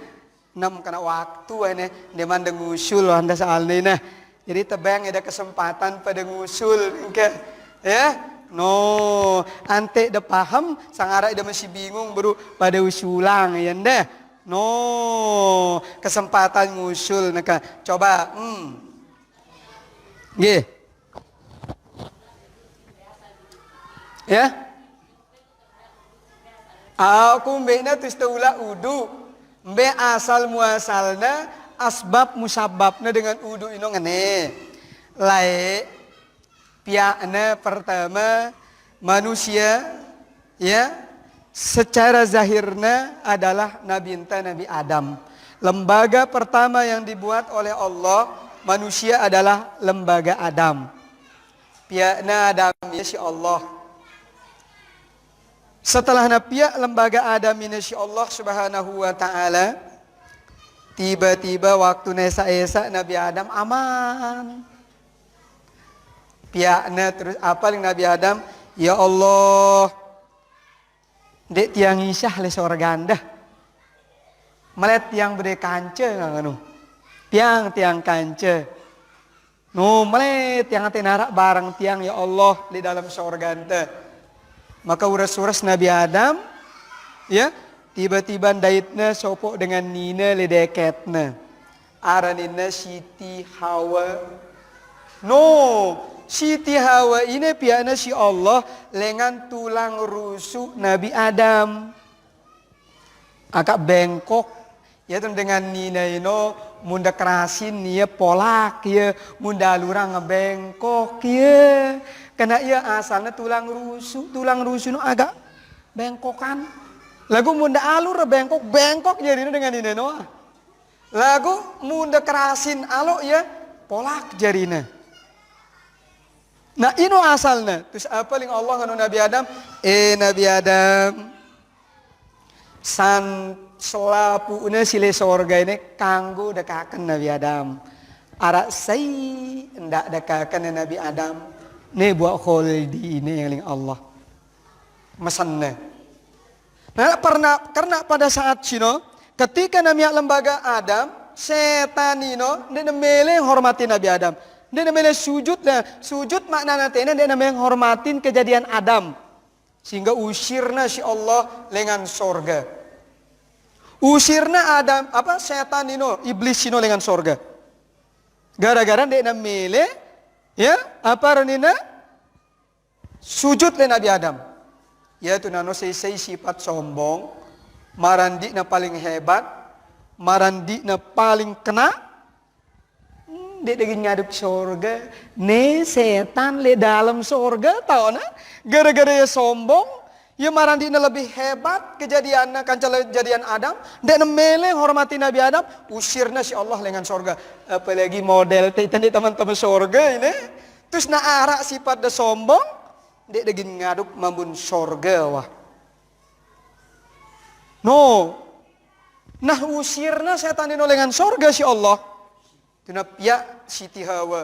6 karena waktu ne demanda ngusul anda soal ni nah jadi tebang ada kesempatan pada ngusul nangka ya no ante dah paham sangara dah masih bingung baru pada usulang ya deh no kesempatan ngusul naka coba nggih ya aku mbekna tus taula udu mbek asal muasalna asbab musababna dengan udu ino ngene lae piakna pertama manusia ya secara zahirnya adalah Nabi Adam. Lembaga pertama yang dibuat oleh Allah manusia adalah lembaga Adam. Piakna Adam ya si Allah. Setelah piak lembaga Adam ini si Allah Subhanahu wa taala tiba-tiba waktu esa Nabi Adam aman. Piakna terus apa yang Nabi Adam? Ya Allah dek tiang isah le sorganda. Melet tiang berde kanca nganu. Tiang kanca. No melet tiang ate narak barang tiang ya Allah di dalam sorganda. Maka uras-uras Nabi Adam ya tiba-tiba daitna sopok dengan nina le deketna. Aranina Siti Hawa. No Siti Hawa ini piana si Allah lengan tulang rusuk Nabi Adam. Agak bengkok. Ya dengan nina ino munda kerasin ya polak ya munda lurang ngebengkok ya. Karena ia asalnya tulang rusuk no agak bengkokan. Lagu munda alur bengkok jadi dengan nina no. Lagu munda kerasin alo ya polak jarina. Nah ino asalnya. Terus apa yang Allah nganu Nabi Adam? Nabi Adam. San selapuna sile sorga ini kanggo dekakan Nabi Adam. Arak say ndak dekakan Nabi Adam. Nih buat kholdi ini yang ling Allah. Mesannya. Nah karena pada saat sino ketika namanya lembaga Adam, setan ino dia mele hormati Nabi Adam. Dia namanya sujud makna nanti dia namanya hormatin kejadian Adam. Sehingga usirna si Allah lengan sorga. Usirna Adam, setan ino, iblis ino lengan sorga. Gara-gara dia namanya ya, sujud le Nabi Adam. Ya tu nano say sifat sombong, marandi na paling hebat, marandi na paling kena. Dia lagi ngaduk sorga, ne setan le dalam sorga tau na, gara-gara ya sombong, ya marandi na lebih hebat kejadiannya kancala kejadian Adam, dia mele hormati Nabi Adam, usirna si Allah lengan sorga, apalagi model tadi teman-teman sorga ini, terus na arak sifat da sombong, dia lagi ngaduk mambun sorga wah, no, nah usirna setan ini lengan sorga si Allah. Tuna pia Siti Hawa.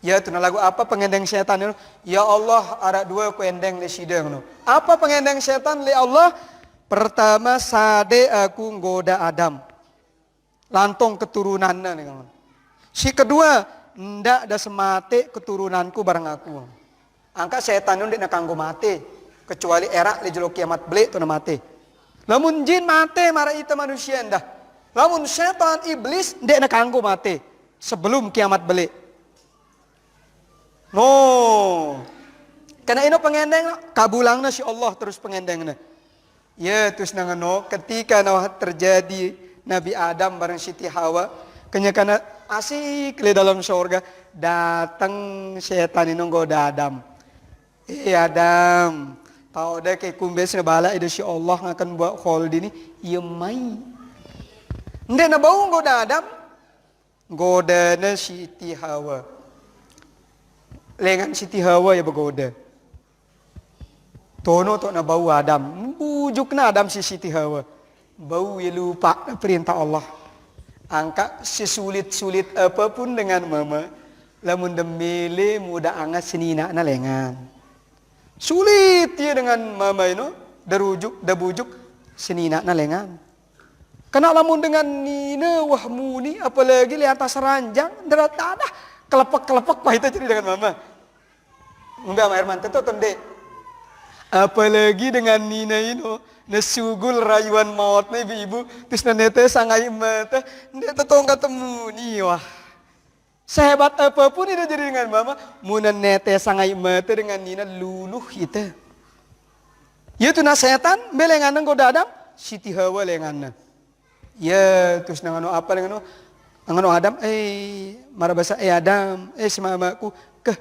Ya tuna lagu apa pengendeng setan itu? Ya Allah ada 2 pengendeng le sidang no. Apa pengendeng setan le Allah? Pertama sade aku goda Adam. Lantong keturunannya nih kawan. Si kedua ndak ada semate keturunanku bareng aku. Angka setan itu ndak kanggo mate kecuali era le jelo kiamat beli tuna mate. Lamun jin mate marah itu manusia ndah. Lamun setan iblis ndek nak kanggo mati sebelum kiamat beli. No. Karena ini pengendeng kabulangna si Allah terus pengendengna. Ya terus nangano ketika terjadi Nabi Adam bareng Siti Hawa kenya kana asik le dalam surga datang setan ini nggoda Adam. Adam, tahu deh kayak kumbes bala itu si Allah akan buat kholdi ini iya mai. Ndek na bau goda Adam, goda na Siti Hawa. Lengan Siti Hawa ya begoda. Tono to na bau Adam, bujuk na Adam si Siti Hawa. Bau ya lupa perintah Allah. angka sesulit-sulit apapun dengan mama, lamun demele muda angat senina na lengan. Sulit ya dengan mama itu, dabujuk senina na lengan. Kena lamun dengan nina wah muni apalagi lihat atas ranjang, darat tanah kelepek-kelepek pah itu jadi dengan mama. Enggak Herman tentu tende. Apalagi dengan nina itu nasugul rayuan mautnya ibu-ibu terus nanete sangai mata ndak tetong ketemu nih wah sehebat apapun itu jadi dengan mama munan nete sangai mata dengan nina luluh itu ya tu setan belengan goda adam siti hawa lengan ya terus nangano apa nangano adam marabasa adam si mamaku ke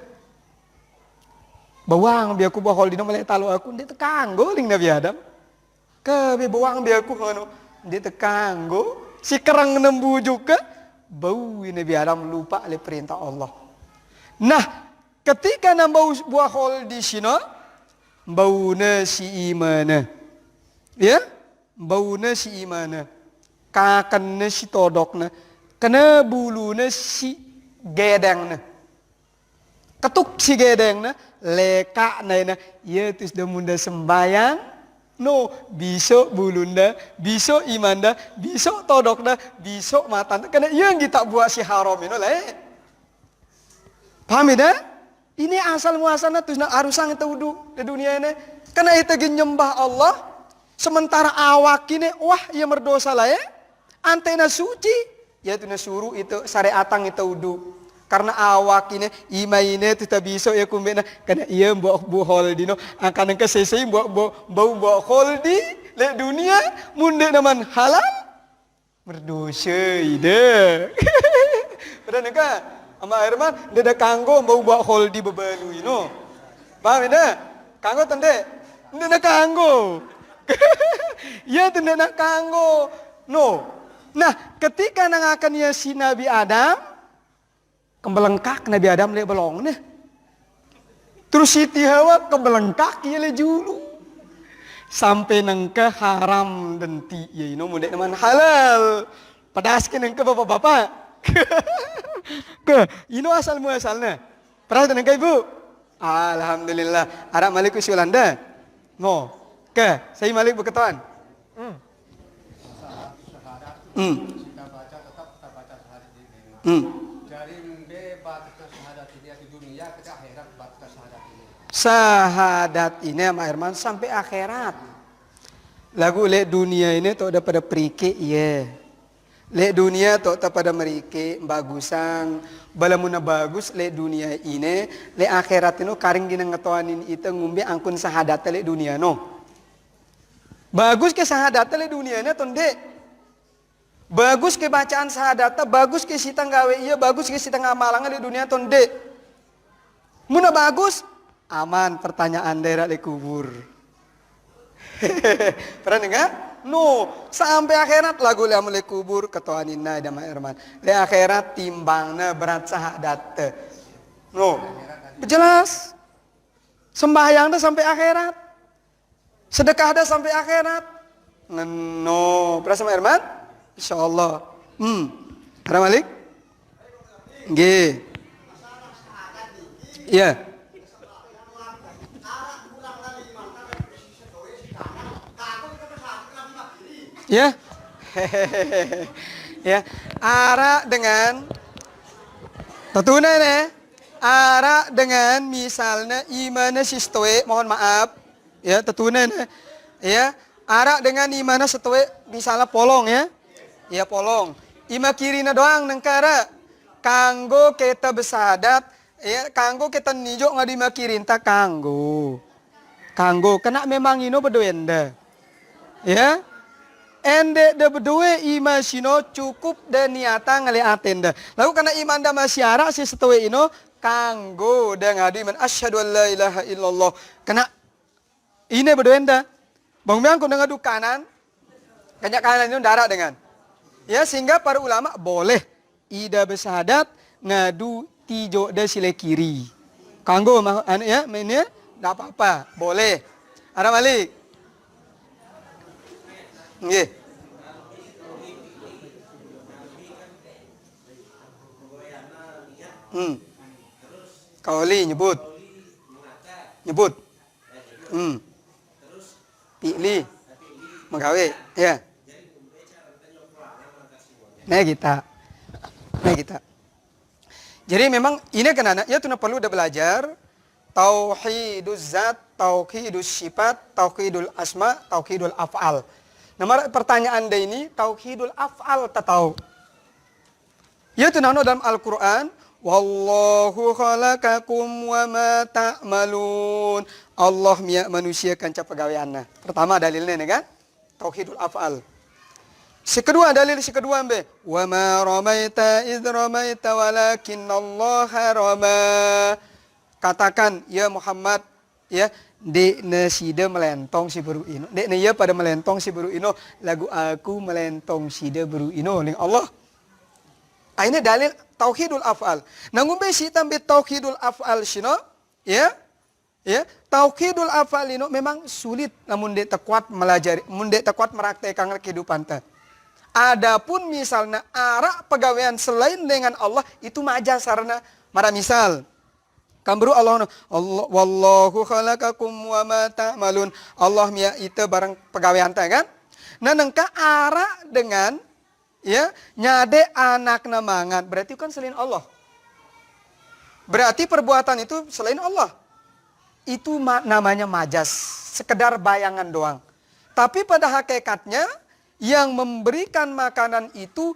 bawang biar aku bahol dino malay talo aku ndak tekanggo ling nabi adam ke bawang biar aku ngono dia tekanggo si kerang nembu juga bau ini biar Adam lupa oleh perintah Allah. Nah ketika nambau buah hol di sini bauna si imana ya bauna si imana kakanna si todokna kena buluna si gedengna ketuk si gedengna leka na ya terus demunda sembayang no, besok bulunda, besok imanda, besok todokna, besok matanda. Karena yang kita buat si haram ini lah. Paham ya? Ini asal muasalnya tuh arusan itu udu di dunia ini. Karena itu nyembah Allah. Sementara awak ini, wah ia berdosa lah ya. Antena suci, ya itu suruh itu syariatang itu udu. Karena awak ini ima ini tidak bisa ya kumbena karena ia mbok buhol dino akan ke sesei bau holdi le dunia munde naman halal berdosa ide. Udah neka ama Herman deda kanggo bau holdi bebalu ino. Paham ide? Kanggo tende deda kanggo. Ya tende kanggo. No. Nah, ketika nangakan ya si Nabi Adam kembelengkak Nabi Adam le belong nih. Terus Siti Hawa kembelengkak ya le julu. Sampai nengke haram denti ya ino mudek teman halal. Padaskeun nengke bapak-bapak. Ke ino asal muasalnya. Pernah nengke Ibu? Alhamdulillah. Arab Malik Usulanda. No. Ke saya Malik berketuan. Kita baca tetap kita baca sehari ini. Sahadat ini sama Herman sampai akhirat. Lagu lek dunia ini tuh udah pada perike iya. Lek dunia tuh pada merike bagusan. Balamuna bagus lek dunia ini. Lek akhirat ini karing gina ngetoanin itu ngumbi angkun sahadat lek dunia no. Bagus ke sahadat lek dunia ini tonde. Bagus ke bacaan sahadat, bagus ke sitang gawe iya, bagus ke sitang ngamalangan lek dunia tonde. Muna bagus aman pertanyaan daerah di kubur. Pernah enggak? No, sampai akhirat lagu lamun le kubur ketuaninna dama Herman. Le akhirat timbangna berat sahadat. No. Jelas. Sembahyang dah sampai akhirat. Sedekah dah sampai akhirat. No, pernah sama Herman? Insyaallah. Pernah Malik? Nggih. Iya. Ya, ya, arak dengan tentunya nih, arak dengan misalnya imana sistoe, mohon maaf, ya tentunya nih, ya, arak dengan imana sistoe, misalnya polong ya polong, ima kirina doang nengkara, kanggo kita besadat, ya, kanggo kita nijo ngadi makirin tak kanggo, kena memang ino berdoenda, ya. Ende de berdua ima sino cukup dan niata ngale atenda. Lalu karena iman da masyara si setewe ino kanggo dan ngadu iman asyhadu an la ilaha illallah. Kena ini berdua enda. Bang biang kau ngadu kanan, kanyak kanan itu darah dengan. Ya sehingga para ulama boleh ida besadat ngadu tijo da sile kiri. Kanggo ya ini enggak apa-apa, boleh. Ada Malik. Nggih. Kauli nyebut. Fi'li menggawe, ya. Nah kita. Jadi memang ini kenana ya tuna perlu udah belajar tauhiduz zat, tauhidus sifat, tauhidul asma, tauhidul af'al. Nah, pertanyaan anda ini tauhidul af'al tak tahu. Ya tuna dalam Al-Qur'an, wallahu khalaqakum wa ma ta'malun. Allah miak manusia kanca pegawaianna. Pertama dalilnya nih kan? Tauhidul af'al. Dalil kedua be, wa ma ramaita id ramaita walakinallaha rama. Katakan ya Muhammad, ya, dekne sida melentong si beru ino. Dekne ya pada melentong si beru ino, lagu aku melentong sida beru ino ning Allah. Ini dalil tauhidul af'al. Nanggung be si tambe tauhidul af'al sino, ya. Ya, tauhidul af'al ini memang sulit namun dek tekuat melajari, mun dek tekuat meraktekan kehidupan teh. Adapun misalnya arak pegawaian selain dengan Allah itu majas sarana mara misal. Kambru Allah wallahu khalaqakum wa ma ta'malun. Allah mia itu barang pegawaian teh kan. Nah nengka arak dengan ya nyade anak namangan berarti kan selain Allah. Berarti perbuatan itu selain Allah. Itu namanya majas, sekedar bayangan doang. Tapi pada hakikatnya yang memberikan makanan itu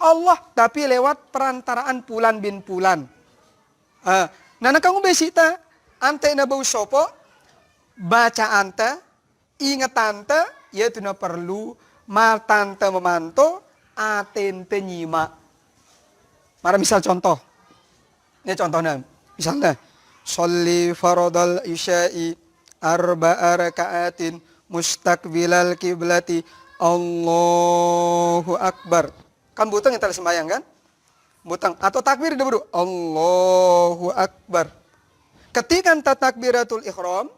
Allah, tapi lewat perantaraan Fulan bin Fulan. Nah, kamu besita, ante na bau sopo, baca ante, ingat ante, ya itu na perlu matante memanto, atente nyimak. Mara misal contoh, ini contohnya, misalnya. Sholli faradal isya'i arba'a raka'atin mustaqbilal kiblati Allahu Akbar. Kan butang yang tadi sembahyang kan? Butang atau takbir dulu. Allahu Akbar. Ketika takbiratul ihram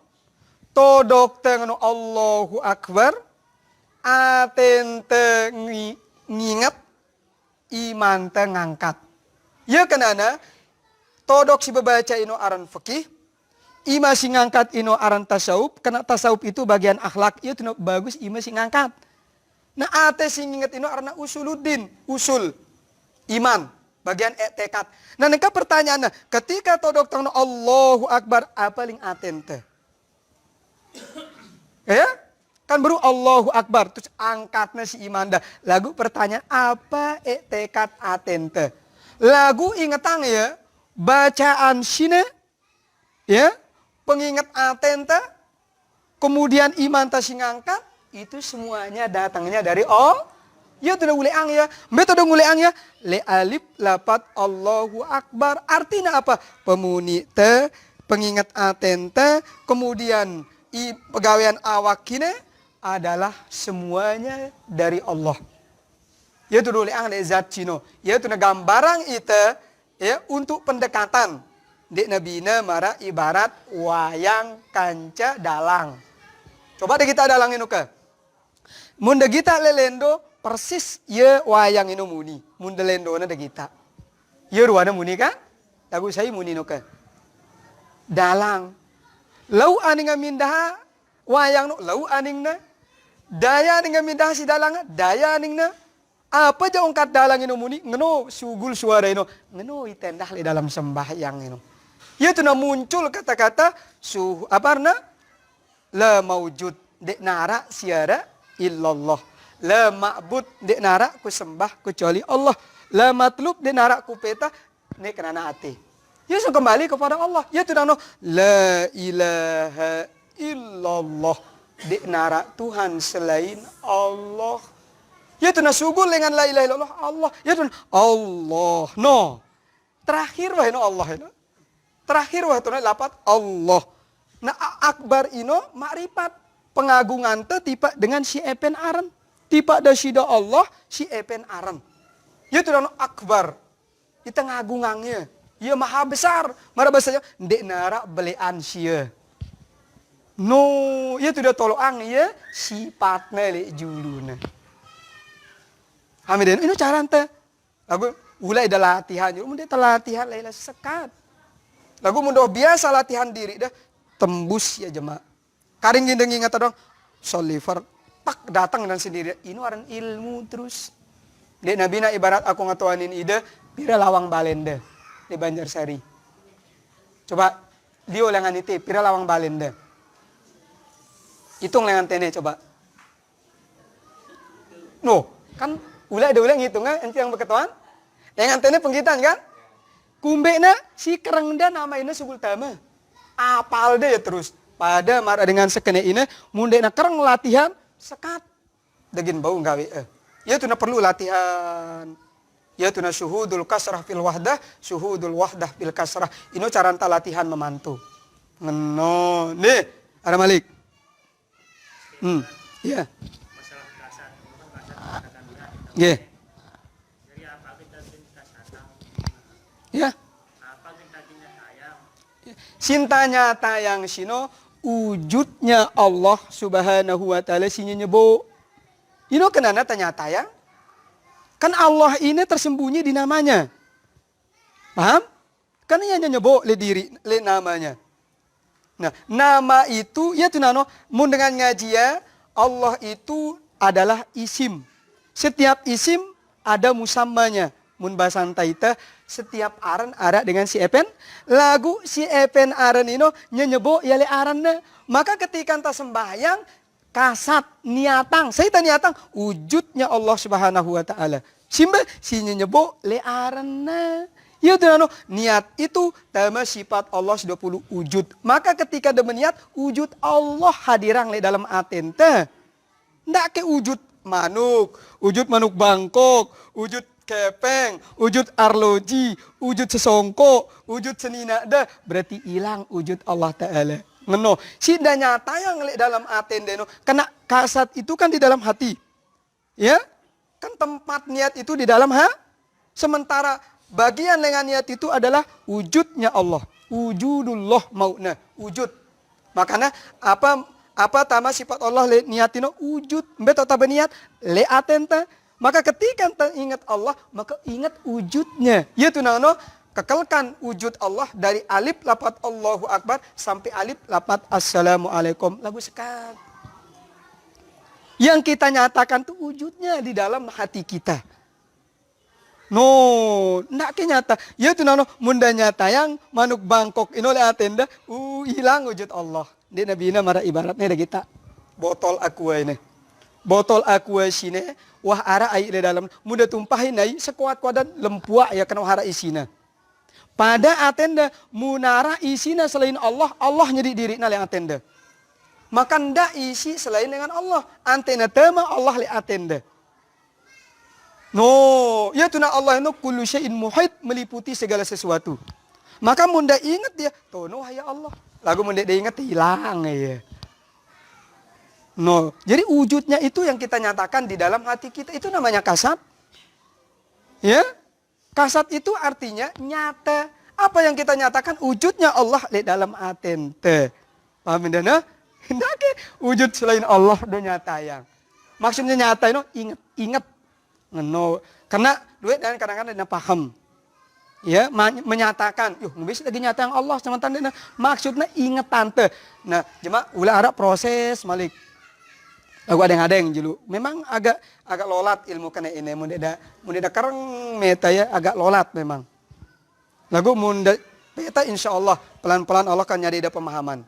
todok tengano Allahu Akbar atente ngingat iman ngangkat. Ya kenana todok si bebaca ino aran fikih, ima si ngangkat ino aran tasawuf, karena tasawuf itu bagian akhlak, itu bagus ima si ngangkat. Nah ate si nginget ino arana usuluddin, usul iman, bagian tekad. Nah neka pertanyaannya, ketika todok tangno Allahu Akbar, apa ling atente? Ya? Kan baru Allahu Akbar, terus angkatnya si iman dah. Lagu pertanyaan, apa tekad atente? Lagu ingetang ya, bacaan sini, ya, pengingat atenta, kemudian iman tasing ngangkat, itu semuanya datangnya dari Allah. Ya tuh nguleang ya, metode nguleang ya, le alif lapat Allahu Akbar. Artinya apa? Pemuni te, pengingat atenta, kemudian pegawaian awak kini adalah semuanya dari Allah. Ya tuh nguleang le zat cino, ya tuh gambarang itu. Ya, untuk pendekatan di nabina mara ibarat wayang kanca dalang. Coba deh kita dalangin uka. Mun de kita lelendo persis ye wayang inu muni. Mun de lendo na de kita. Ye ruana muni kan? Lagu saya muni nuka. Dalang. Lau aning mindah wayang no lau aning na. Daya aning mindah si dalang, daya aning na. Apa aja ongkat dalang ino muni, ngeno sugul suara ino, ngeno itendah li dalam sembahyang ino. Ya itu na muncul kata-kata apa na? La maujud dek nara siara illallah. La ma'bud dek nara ku sembah kecuali Allah. La matlub dek nara ku peta ne kenana ate. Ya so kembali kepada Allah. Ya itu na la ilaha illallah dek nara Tuhan selain Allah. Ya itu nasugul dengan la ilaha illallah Allah. Ya itu Allah. No. Terakhir wah ino Allah ino. Terakhir wah itu lapat Allah. Nah akbar ino makrifat pengagungan te tiba dengan si epen aran. Tiba da sida Allah si epen aran. Ya itu akbar. Kita ngagungangnya. Ya maha besar. Mara bahasanya ndek nara belean sia. No, ya itu dah tolong ya sifatnya le juluna. Hamiden, ini cara ente. Aku Ulai dah latihan, mudah latihan lelah sekat. Lagu mudah biasa latihan diri dah tembus ya jemaah. Karing gendeng ingat dong, soliver tak datang dan sendiri. Ini orang ilmu terus. Dek Nabi na ibarat aku ngatuanin ide, pira lawang balenda di Banjarsari. Coba dia lengan itu, pira lawang balenda. Hitung lengan tene coba. No, kan ulah ada ulah ngitung kan, enti yang berketuan. Lengan tene penggitan kan? Kumbe na si kereng da nama ini subul tama. Apal deh ya terus. Pada marah dengan sekene ini, munde na kereng latihan sekat. Dagin bau gawe. Ya tu na perlu latihan. Ya tu na syuhudul kasrah fil wahdah, syuhudul wahdah fil kasrah. Ini cara anta latihan memantu. Ngeno, nih, ada Malik. Ya. Masalah kasar, katakan Nggih. Jadi apa kita cinta satang? Ya. Apa kita cinta sayang? Cintanya tayang sino wujudnya Allah Subhanahu wa taala sinya nyebo. Ino kenana tanya tayang? Kan Allah ini tersembunyi di namanya. Paham? Kan ia nyebo le diri le namanya. Nah, nama itu ya tunano mun dengan ngaji ya, Allah itu adalah isim. Setiap isim ada musammanya. Mun bahasan taita setiap aran ada dengan si epen. Lagu si epen aran ino nyebo ya le aranna. Maka ketika anta sembahyang kasat niatang, saya niatang wujudnya Allah Subhanahu wa taala. Simba si nyebo le aranna. Ya tuh niat itu tema sifat Allah 20 wujud. Maka ketika dia niat wujud Allah hadirang le dalam atente. Ndak ke wujud manuk Bangkok, wujud kepeng, wujud arloji, wujud sesongko, wujud senina dah berarti hilang wujud Allah taala. Ngeno, si da nyata yang le dalam atente no. Karena kasat itu kan di dalam hati. Ya? Kan tempat niat itu di dalam sementara bagian dengan niat itu adalah wujudnya Allah. Wujudullah mauna. Wujud. Makanya apa tama sifat Allah le niatino wujud. Mbak tak berniat le atenta. Maka ketika anda ingat Allah, maka ingat wujudnya. Yaitu nano kekalkan wujud Allah dari alif lapat Allahu Akbar sampai alif lapat Assalamualaikum. Lagu sekat. Yang kita nyatakan itu wujudnya di dalam hati kita. No, ndak ke nyata. Ya tu nano munda nyata yang manuk Bangkok ino le atenda, hilang wujud Allah. Di Nabi na mara ibaratnya ada kita botol aqua ini. Botol aqua sini wah ara air di dalam muda tumpahin ai sekuat-kuatan lempua ya kena hara isina. Pada atenda munara isina selain Allah, Allah nyedi diri na le atenda. Maka ndak isi selain dengan Allah. Antena tema Allah le atenda. No, ya tuna Allah itu kullu syai'in muhit meliputi segala sesuatu. Maka munda ingat dia, tono ya Allah. Lagu munda dia ingat hilang ya. No, jadi wujudnya itu yang kita nyatakan di dalam hati kita itu namanya kasat. Ya, kasat itu artinya nyata. Apa yang kita nyatakan wujudnya Allah di dalam atente. Paham dana? Hendak wujud selain Allah do nyata yang. Maksudnya nyata itu ingat. No, karena duit dan kadang-kadang dia paham, ya menyatakan, bisa lagi nyata yang Allah sementara dia maksudnya ingat tante. Nah, cuma ulah ada proses Malik. Lagu ada yang jelu. Memang agak lolat ilmu kena ini, munda karang meta ya agak lolat memang. Lagu munda meta insya Allah pelan-pelan Allah kan nyari ada pemahaman.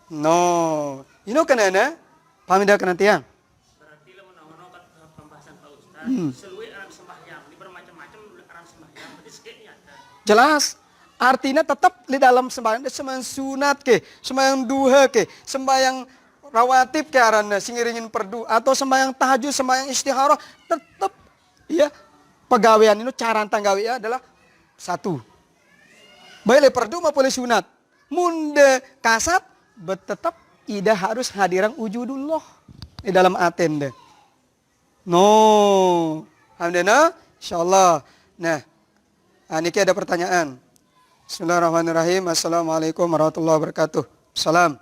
No, ini kena paham dah kena tiang. Seluruh orang sembahyang, di bermacam-macam orang sembahyang, berarti sekejap nyata. Jelas, artinya tetap di dalam sembahyang, sembahyang sunat ke, sembahyang duha ke, sembahyang rawatib ke arana, singiringin perdu, atau sembahyang tahajud, sembahyang istikharah, tetap ya pegawaian itu cara tanggawi adalah satu. Baik perdu maupun sunat, munde kasat, tetap ida harus hadiran wujudullah di dalam atende. No, alhamdulillah, insyaallah. Nah, ini ada pertanyaan. Bismillahirrahmanirrahim. Assalamualaikum warahmatullahi wabarakatuh. Salam.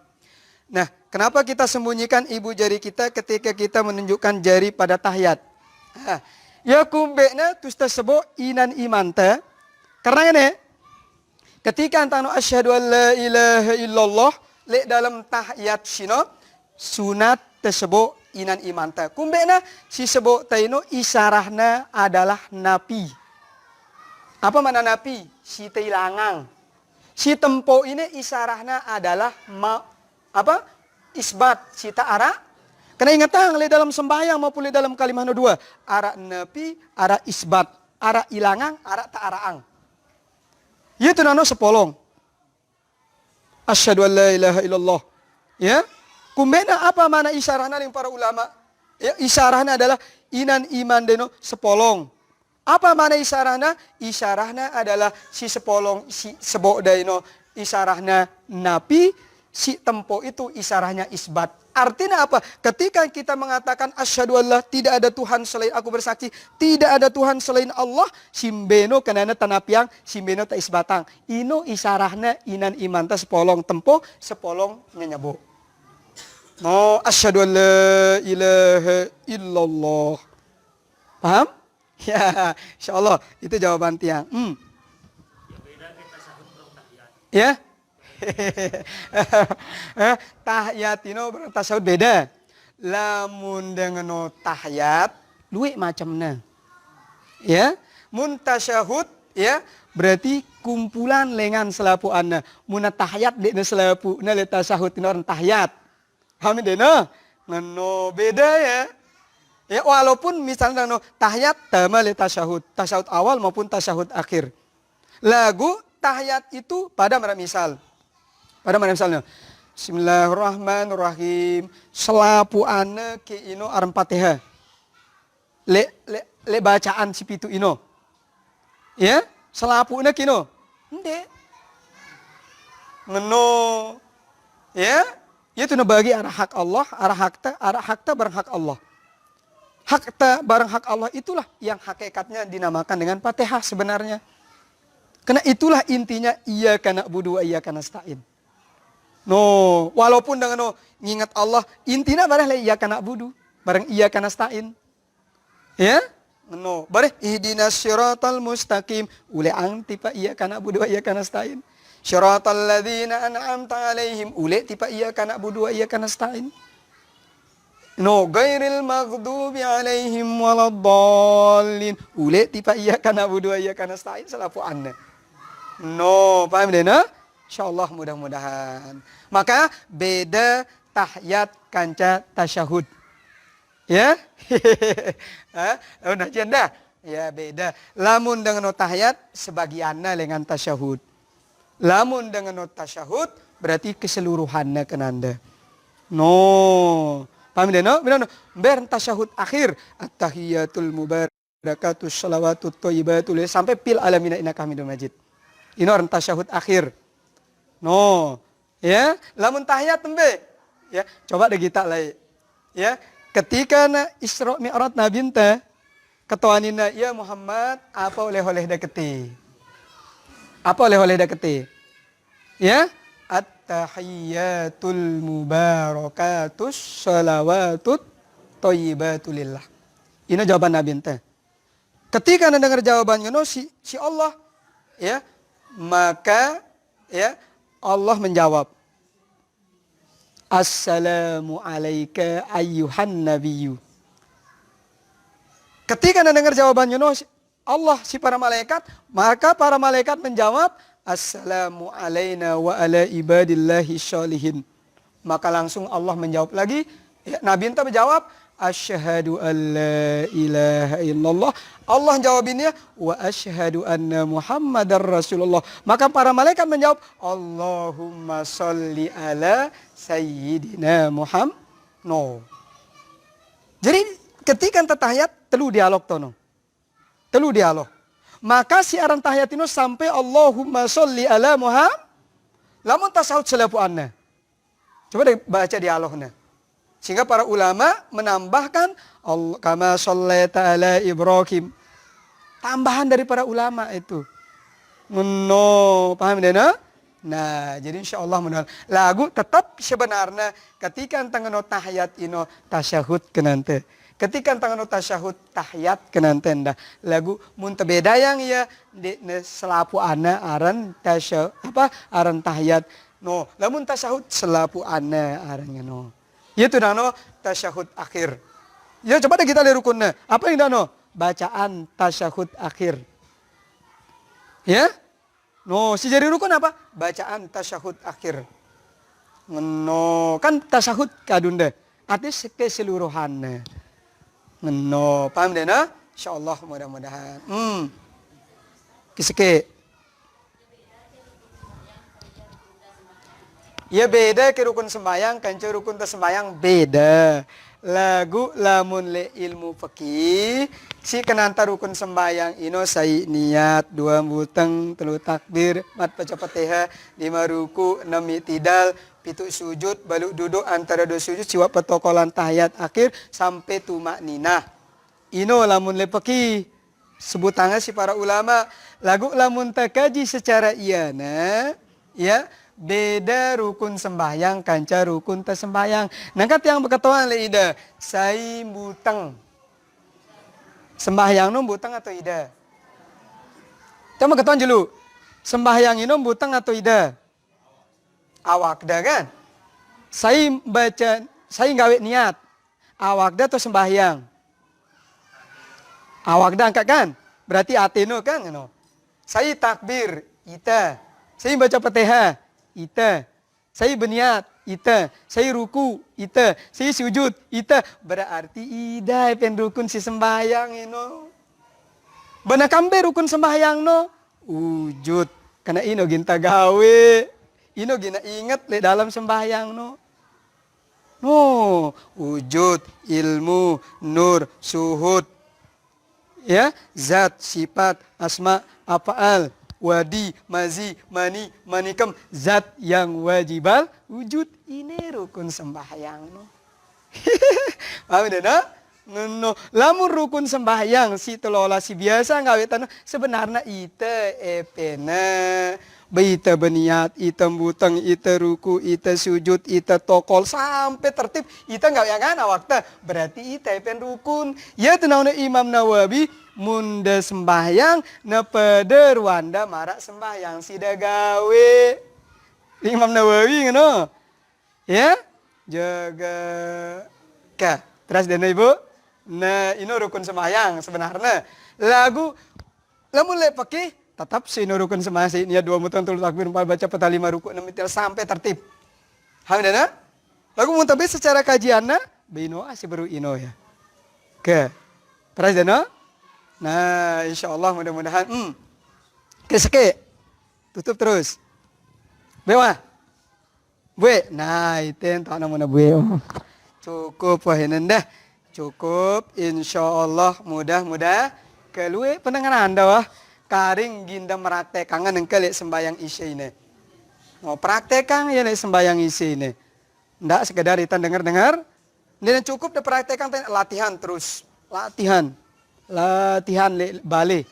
Nah, kenapa kita sembunyikan ibu jari kita ketika kita menunjukkan jari pada tahiyat? Nah, Ya kumbekna tus tersebut inan imanta. Karena ini ketika antano asyhadu an la ilaha illallah le dalam tahiyat sino sunat tersebut inan imanta. Kumbekna si sebut taino isarahna adalah napi. Apa mana napi? Si teilangang. Si tempo ini isarahna adalah isbat si ta'ara. Kena ingatang le dalam sembahyang maupun le dalam kalimah dua. Ara napi, ara isbat, ara ilangang, ara ta'araang. Itu nano sepolong. Asyhadu an la ilaha illallah. Ya. Kumbena apa mana isarahna yang para ulama? Ya, isarahna adalah inan iman deno sepolong. Apa mana isarahna? Isarahna adalah si sepolong si sebok deno isarahna napi, si tempo itu isarahnya isbat. Artinya apa? Ketika kita mengatakan asyhadu an la tidak ada Tuhan selain aku bersaksi, tidak ada Tuhan selain Allah, simbeno kenana tanapiang, simbeno ta isbatang. Ino isarahna inan iman ta sepolong tempo, sepolong nyanyabo. No, asyhadu an la ilaha illallah. Paham? Ya, insyaallah itu jawaban tiang. Ya. Tahiyat ino bertasawuf beda. Lamun dengan tahiyat luwih macamna. Ya, mun tasyahud ya berarti kumpulan lengan selapu anna. Mun tahiyat dekna selapu na le tasyahud ino tahiyat. Paham dena? Ngeno beda ya. Ya walaupun misalnya no tahiyat tama le tasyahud awal maupun tasyahud akhir. Lagu tahiyat itu pada misal. Pada mana misalnya? Bismillahirrahmanirrahim. Selapu ane ke ino aran Fatihah. Le bacaan si pitu ino. Ya, selapu ane ke ino. Ende. Ngeno. Ya, itu na bagi arah hak Allah, arah hakta barang hak Allah. Hakta barang hak Allah itulah yang hakikatnya dinamakan dengan Fatihah sebenarnya. Karena itulah intinya iyyaka na'budu wa iyyaka nasta'in. No, walaupun dengan ngingat Allah, intinya barang iyyaka na'budu, barang iyyaka nasta'in. Ya? No, barang ihdinas siratal mustaqim, ule ang tipa iyyaka na'budu wa iyyaka nasta'in. Syiratal ladzina an'amta 'alaihim, ule tipa iyyaka na'budu wa iyyaka nasta'in. No, ghairil maghdubi 'alaihim waladdallin, ule tipa iyyaka na'budu wa iyyaka nasta'in salafu anna. No, paham deh no? Insyaallah mudah-mudahan. Maka beda tahiyat kanca tasyahud. Ya? Udah janda? Ya beda. Lamun dengan tahiyat sebagianna dengan tasyahud. Lamun dengan tasyahud berarti keseluruhannya kenanda. No. Paham deh no? Benar no? Ber tasyahud akhir at-tahiyatul mubarakatus shalawatut thayyibatul sampai fil alamina innaka hamidum majid. Ini orang tasyahud akhir. No, ya, lamun tahiyat tembe. Ya, coba deh kita lagi. Ya, ketika na Isra Mi'raj Nabi ente ketuanina ya Muhammad apa oleh-oleh deketi. Apa oleh-oleh deketi? Ya, at-tahiyatul mubarakatus shalawatut thayyibatulillah. Ini jawaban Nabi ente. Ketika anda dengar jawabannya no si Allah ya, maka ya Allah menjawab, Assalamu alayka ayyuhan nabiyyu. Ketika anda dengar jawabannya no Allah si para malaikat, maka para malaikat menjawab, Assalamu alayna wa ala ibadillahi sholihin. Maka langsung Allah menjawab lagi, ya, Nabi ente menjawab, Asyhadu an la ilaha illallah. Allah jawabinnya wa asyhadu anna Muhammadar Rasulullah. Maka para malaikat menjawab Allahumma sholli ala sayyidina Muhammad. No. Jadi ketika tahiyat telu dialog tono. Telu dialog. Maka si aran tahiyat itu sampai Allahumma sholli ala Muhammad. Lamun tasawuf selapu anna. Coba deh baca dialognya. Sehingga para ulama menambahkan kama shallaita ala Ibrahim. Tambahan dari para ulama itu. No, paham deh no? Nah, jadi insyaallah mudah. Lagu tetap sebenarnya ketika tengeno tahiyat ino tasyahud kenante. Ketika tangan tasyahud tahiyat kenan tenda lagu mun beda yang ya di selapu ana aran tasyahud aran tahiyat no lamun tasyahud selapu ana arannya no. Itu dano tasyahud akhir. Ya coba deh kita lihat rukunnya. Apa yang dano? Bacaan tasyahud akhir. Ya? No, si jari rukun apa? Bacaan tasyahud akhir. No, kan tasyahud kadunda. Artis keseluruhan. No, paham deh na? Insyaallah mudah-mudahan. Kiseke. Ya beda ke rukun sembayang, kanca rukun sembayang beda. Lagu lamun le ilmu fikih si kenanta rukun sembayang ino sai niat 2 buteng 3 takbir 4 baca Fatihah 5 ruku 6 i'tidal 7 sujud balu duduk antara 2 sujud siwa petokolan tahiyat akhir sampai tumak ninah. Ino lamun le fikih sebutannya si para ulama lagu lamun takaji secara iyana ya beda rukun sembahyang kanca rukun sembahyang. Nangkat yang berketuan le ida sai buteng sembahyang nom buteng atau ida. Kita berketuan dulu sembahyang ini buteng atau ida. Awak dah kan. Saya baca saya gawe niat awak dah atau sembahyang. Awak dah angkat kan. Berarti ateno kan no. Saya takbir ita. Saya baca Fatihah ita, saya berniat ita, saya ruku ita, saya sujud ita, berarti ida pen rukun si sembahyang ino. Bana kambe rukun sembahyang no, wujud karena ino ginta gawe, ino gina ingat le dalam sembahyang no. No, wujud, ilmu, nur, suhud, ya, zat, sifat, asma, afaal. Wadi, mazi, mani, manikam, zat yang wajibal, wujud ini rukun sembahyang. No. Paham dah? No. Lamun rukun sembahyang si telola si biasa ngawetan sebenarnya ite epena. Baita beniat, ita buteng, ita ruku, ita sujud, ita tokol sampai tertib. Ita nggak ya kan awakta. Berarti ita epen rukun. Ya tenauna Imam Nawawi munda sembahyang na peder wanda marak sembahyang sida gawe. Imam Nawawi ngono. Ya? Jaga ka. Terus dene Ibu. Nah, ini rukun sembahyang sebenarnya. Lagu lamun le pakai tetap sino rukun sembahyang ini 2 mutang 3 takbir 4 baca peta 5 ruku 6 i'tidal sampai tertib. Alhamdulillah. Lagu mun tapi secara kajianna bino si baru ino ya. Ke. Terus dene. Nah, insyaallah mudah-mudahan keseke. Tutup terus. Bewa. Bue. Nah, itu tak namanya bue. Cukup wah dah. Cukup insyaallah mudah-mudah kelue pendengar Anda wah. Karing ginda meraktekangan engke sembayang isya ini. Mau praktekan ya sembayang isya ini. Ndak sekedar kita dengar-dengar. Ini cukup de praktekan latihan terus. Latihan le bale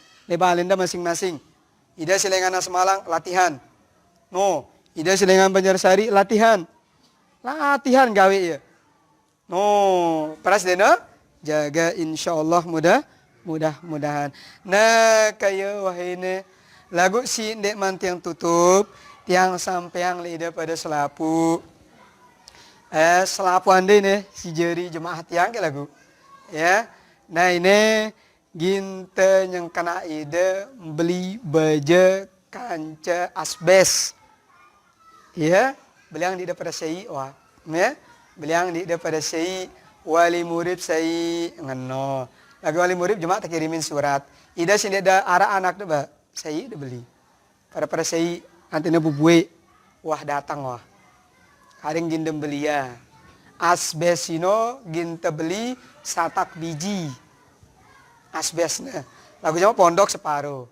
nda masing-masing. Ida Silengana Semalang latihan. No, ida Silengan Banjarsari latihan. Latihan gawe ya. No, paras dena jaga insyaallah mudah-mudahan. Nah, kaya wahine lagu si ndek manti yang tutup tiang sampeang lidah pada selapu. Selapu ande nih si jeri jemaah tiang ke lagu. Ya. Nah, ini ginta yang kena ide beli baja kanca asbes. Ya, beliang di pada sei wah. Ya. Beliang di pada sei wali murid sei ngeno. Lagu wali murid jemaah tak kirimin surat. Ida sini ada arah anak tu bah. Saya dah beli. Pada saya antina bubue. Wah datang wah. Haring gindem beli ya. Asbesino ginta beli satak biji. Asbesnya. Lagu jemaah pondok separuh.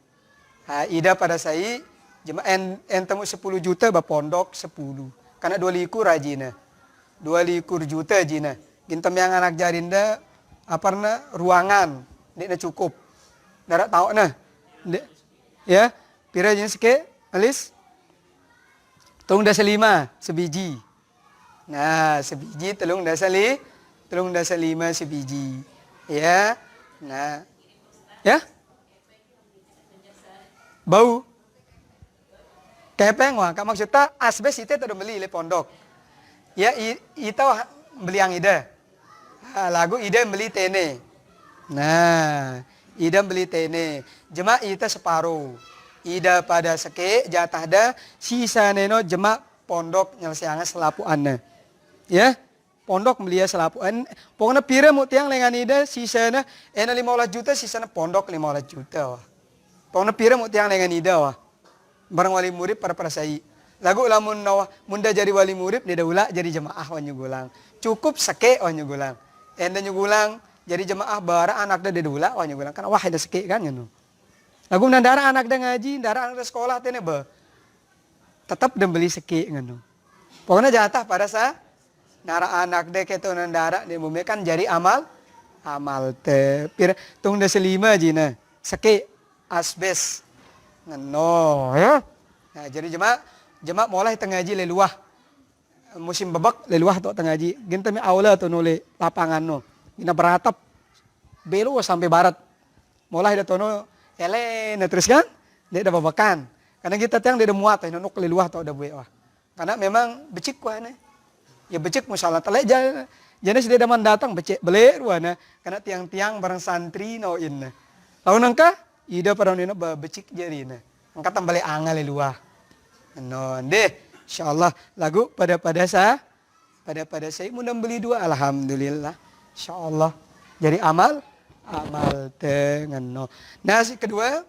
Ida pada saya jemaah entemu 10 juta bah pondok 10. Karena 2 likur rajina. 2 likur juta jina. Gintem yang anak jarinda aparna ruangan ndekna cukup darat tahu nah ya pira jenis ke alis 3,5 sebiji nah sebiji 3,5 sebiji Ya. Nah. Ya? Bau. Kepeng wah, maksudnya asbes itu udah beli le pondok. Ya, itu beli yang ide. Lagu ide beli tene. Nah, ide beli tene. Jema itu separuh. Ida pada seke jatah dah sisa neno jema pondok nyelesaiannya selapuannya. Ya, pondok belia selapuan. Pokoknya pira mu tiang dengan ida sisanya 15 juta sisanya pondok 15 juta. Wah. Pokoknya pira mu tiang dengan ida wah. Barang wali murid para perasai. Lagu lamun nawah munda jadi wali murid dia ulah jadi jemaah wanyu gulang. Cukup seke wanyu gulang. Enda nyugulang jadi jemaah bara anak dia ulah wanyu gulang kan wah ada seke kan you. Lagu nandara anak dah ngaji, nandara anak dah sekolah tene be. Tetap dem beli seki ngono. Pokoknya jatah pada sa nara anak deh keto nandara di bumi kan jadi amal te pir tung dah selima jina seki asbes ngono ya. Nah, jadi jemaah mulai tengaji leluah. Musim bebak leluah tok tengaji. Genta mi aula tu nule lapangan no. Gina beratap belu sampai barat. Mulai dah tono Elena terus kan, dia ada babakan. Karena kita tiang dia ada muat, nonok leluah atau ada buih. Karena memang becik kuahnya. Ya becik masalah telek jenis dia daman datang becik beler wana. Karena tiang-tiang bareng santri no inna. Lalu nangka ida pada nino becik jadi na. Angkat tambah angal leluah. No deh, insyaallah lagu pada saya mudah beli 2 alhamdulillah. Insyaallah jadi amal dengan no. Nah si kedua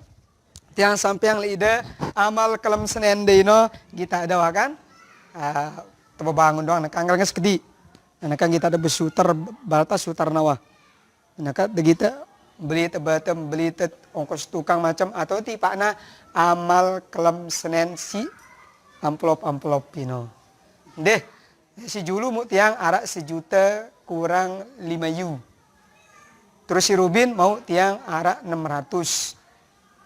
tiang sampai yang liida amal kelam Senin dino kita ada wakan teba bangun doang nak anggalnya sekedi. Nah kan kita ada besutar batas sutar nawa. Nah kan kita beli tebatem beli ongkos tukang macam atau tipana amal kelam Senin si amplop pino. Deh si julu mu tiang arak 1 juta kurang 5 yu. Terus si Rubin mau tiang arak 600.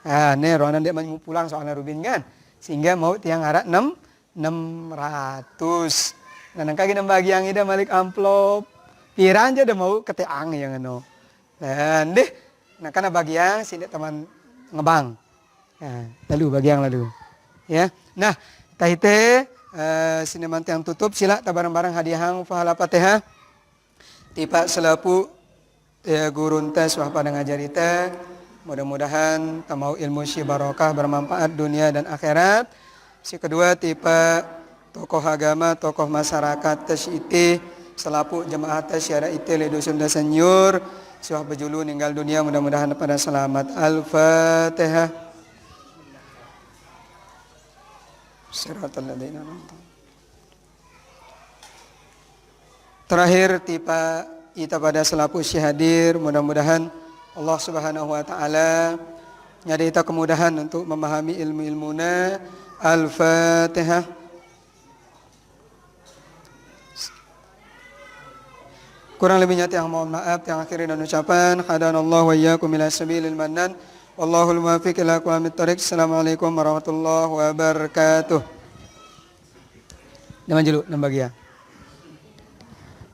Nah, nih Ronan dia mau pulang soalnya Rubin kan. Sehingga mau tiang arak 600. Nah, nangka gina bagi yang ida malik amplop. Piran aja udah mau keteang yang ano. Dan deh, nah karena bagi yang sini teman ngebang. Nah, bagi yang lalu. Ya. Nah, tahite sini manti yang tutup sila tabarang-barang hadiah hang pahala Fatihah. Tipa selapu ya guru entes wah pada ngajarita mudah-mudahan tamau ilmu si barokah bermanfaat dunia dan akhirat. Si kedua tipe tokoh agama, tokoh masyarakat tes ite selapu jemaah tes syara ite le dusun da senior siwah bejulu ninggal dunia mudah-mudahan pada selamat. Al-Fatihah. Siratal ladzina an'amta. Terakhir tipe kita pada selaku syahadir mudah-mudahan Allah Subhanahu wa taala nyari kita kemudahan untuk memahami ilmu-ilmuna. Al-Fatihah. Kurang lebihnya tiang mohon maaf, tiang akhirin dan ucapan hadanallahu wa iyyakum ila sabilil mannan wallahul muwaffiq ila aqwamit thoriq. Assalamualaikum warahmatullahi wabarakatuh. Nama julu, nama bagia.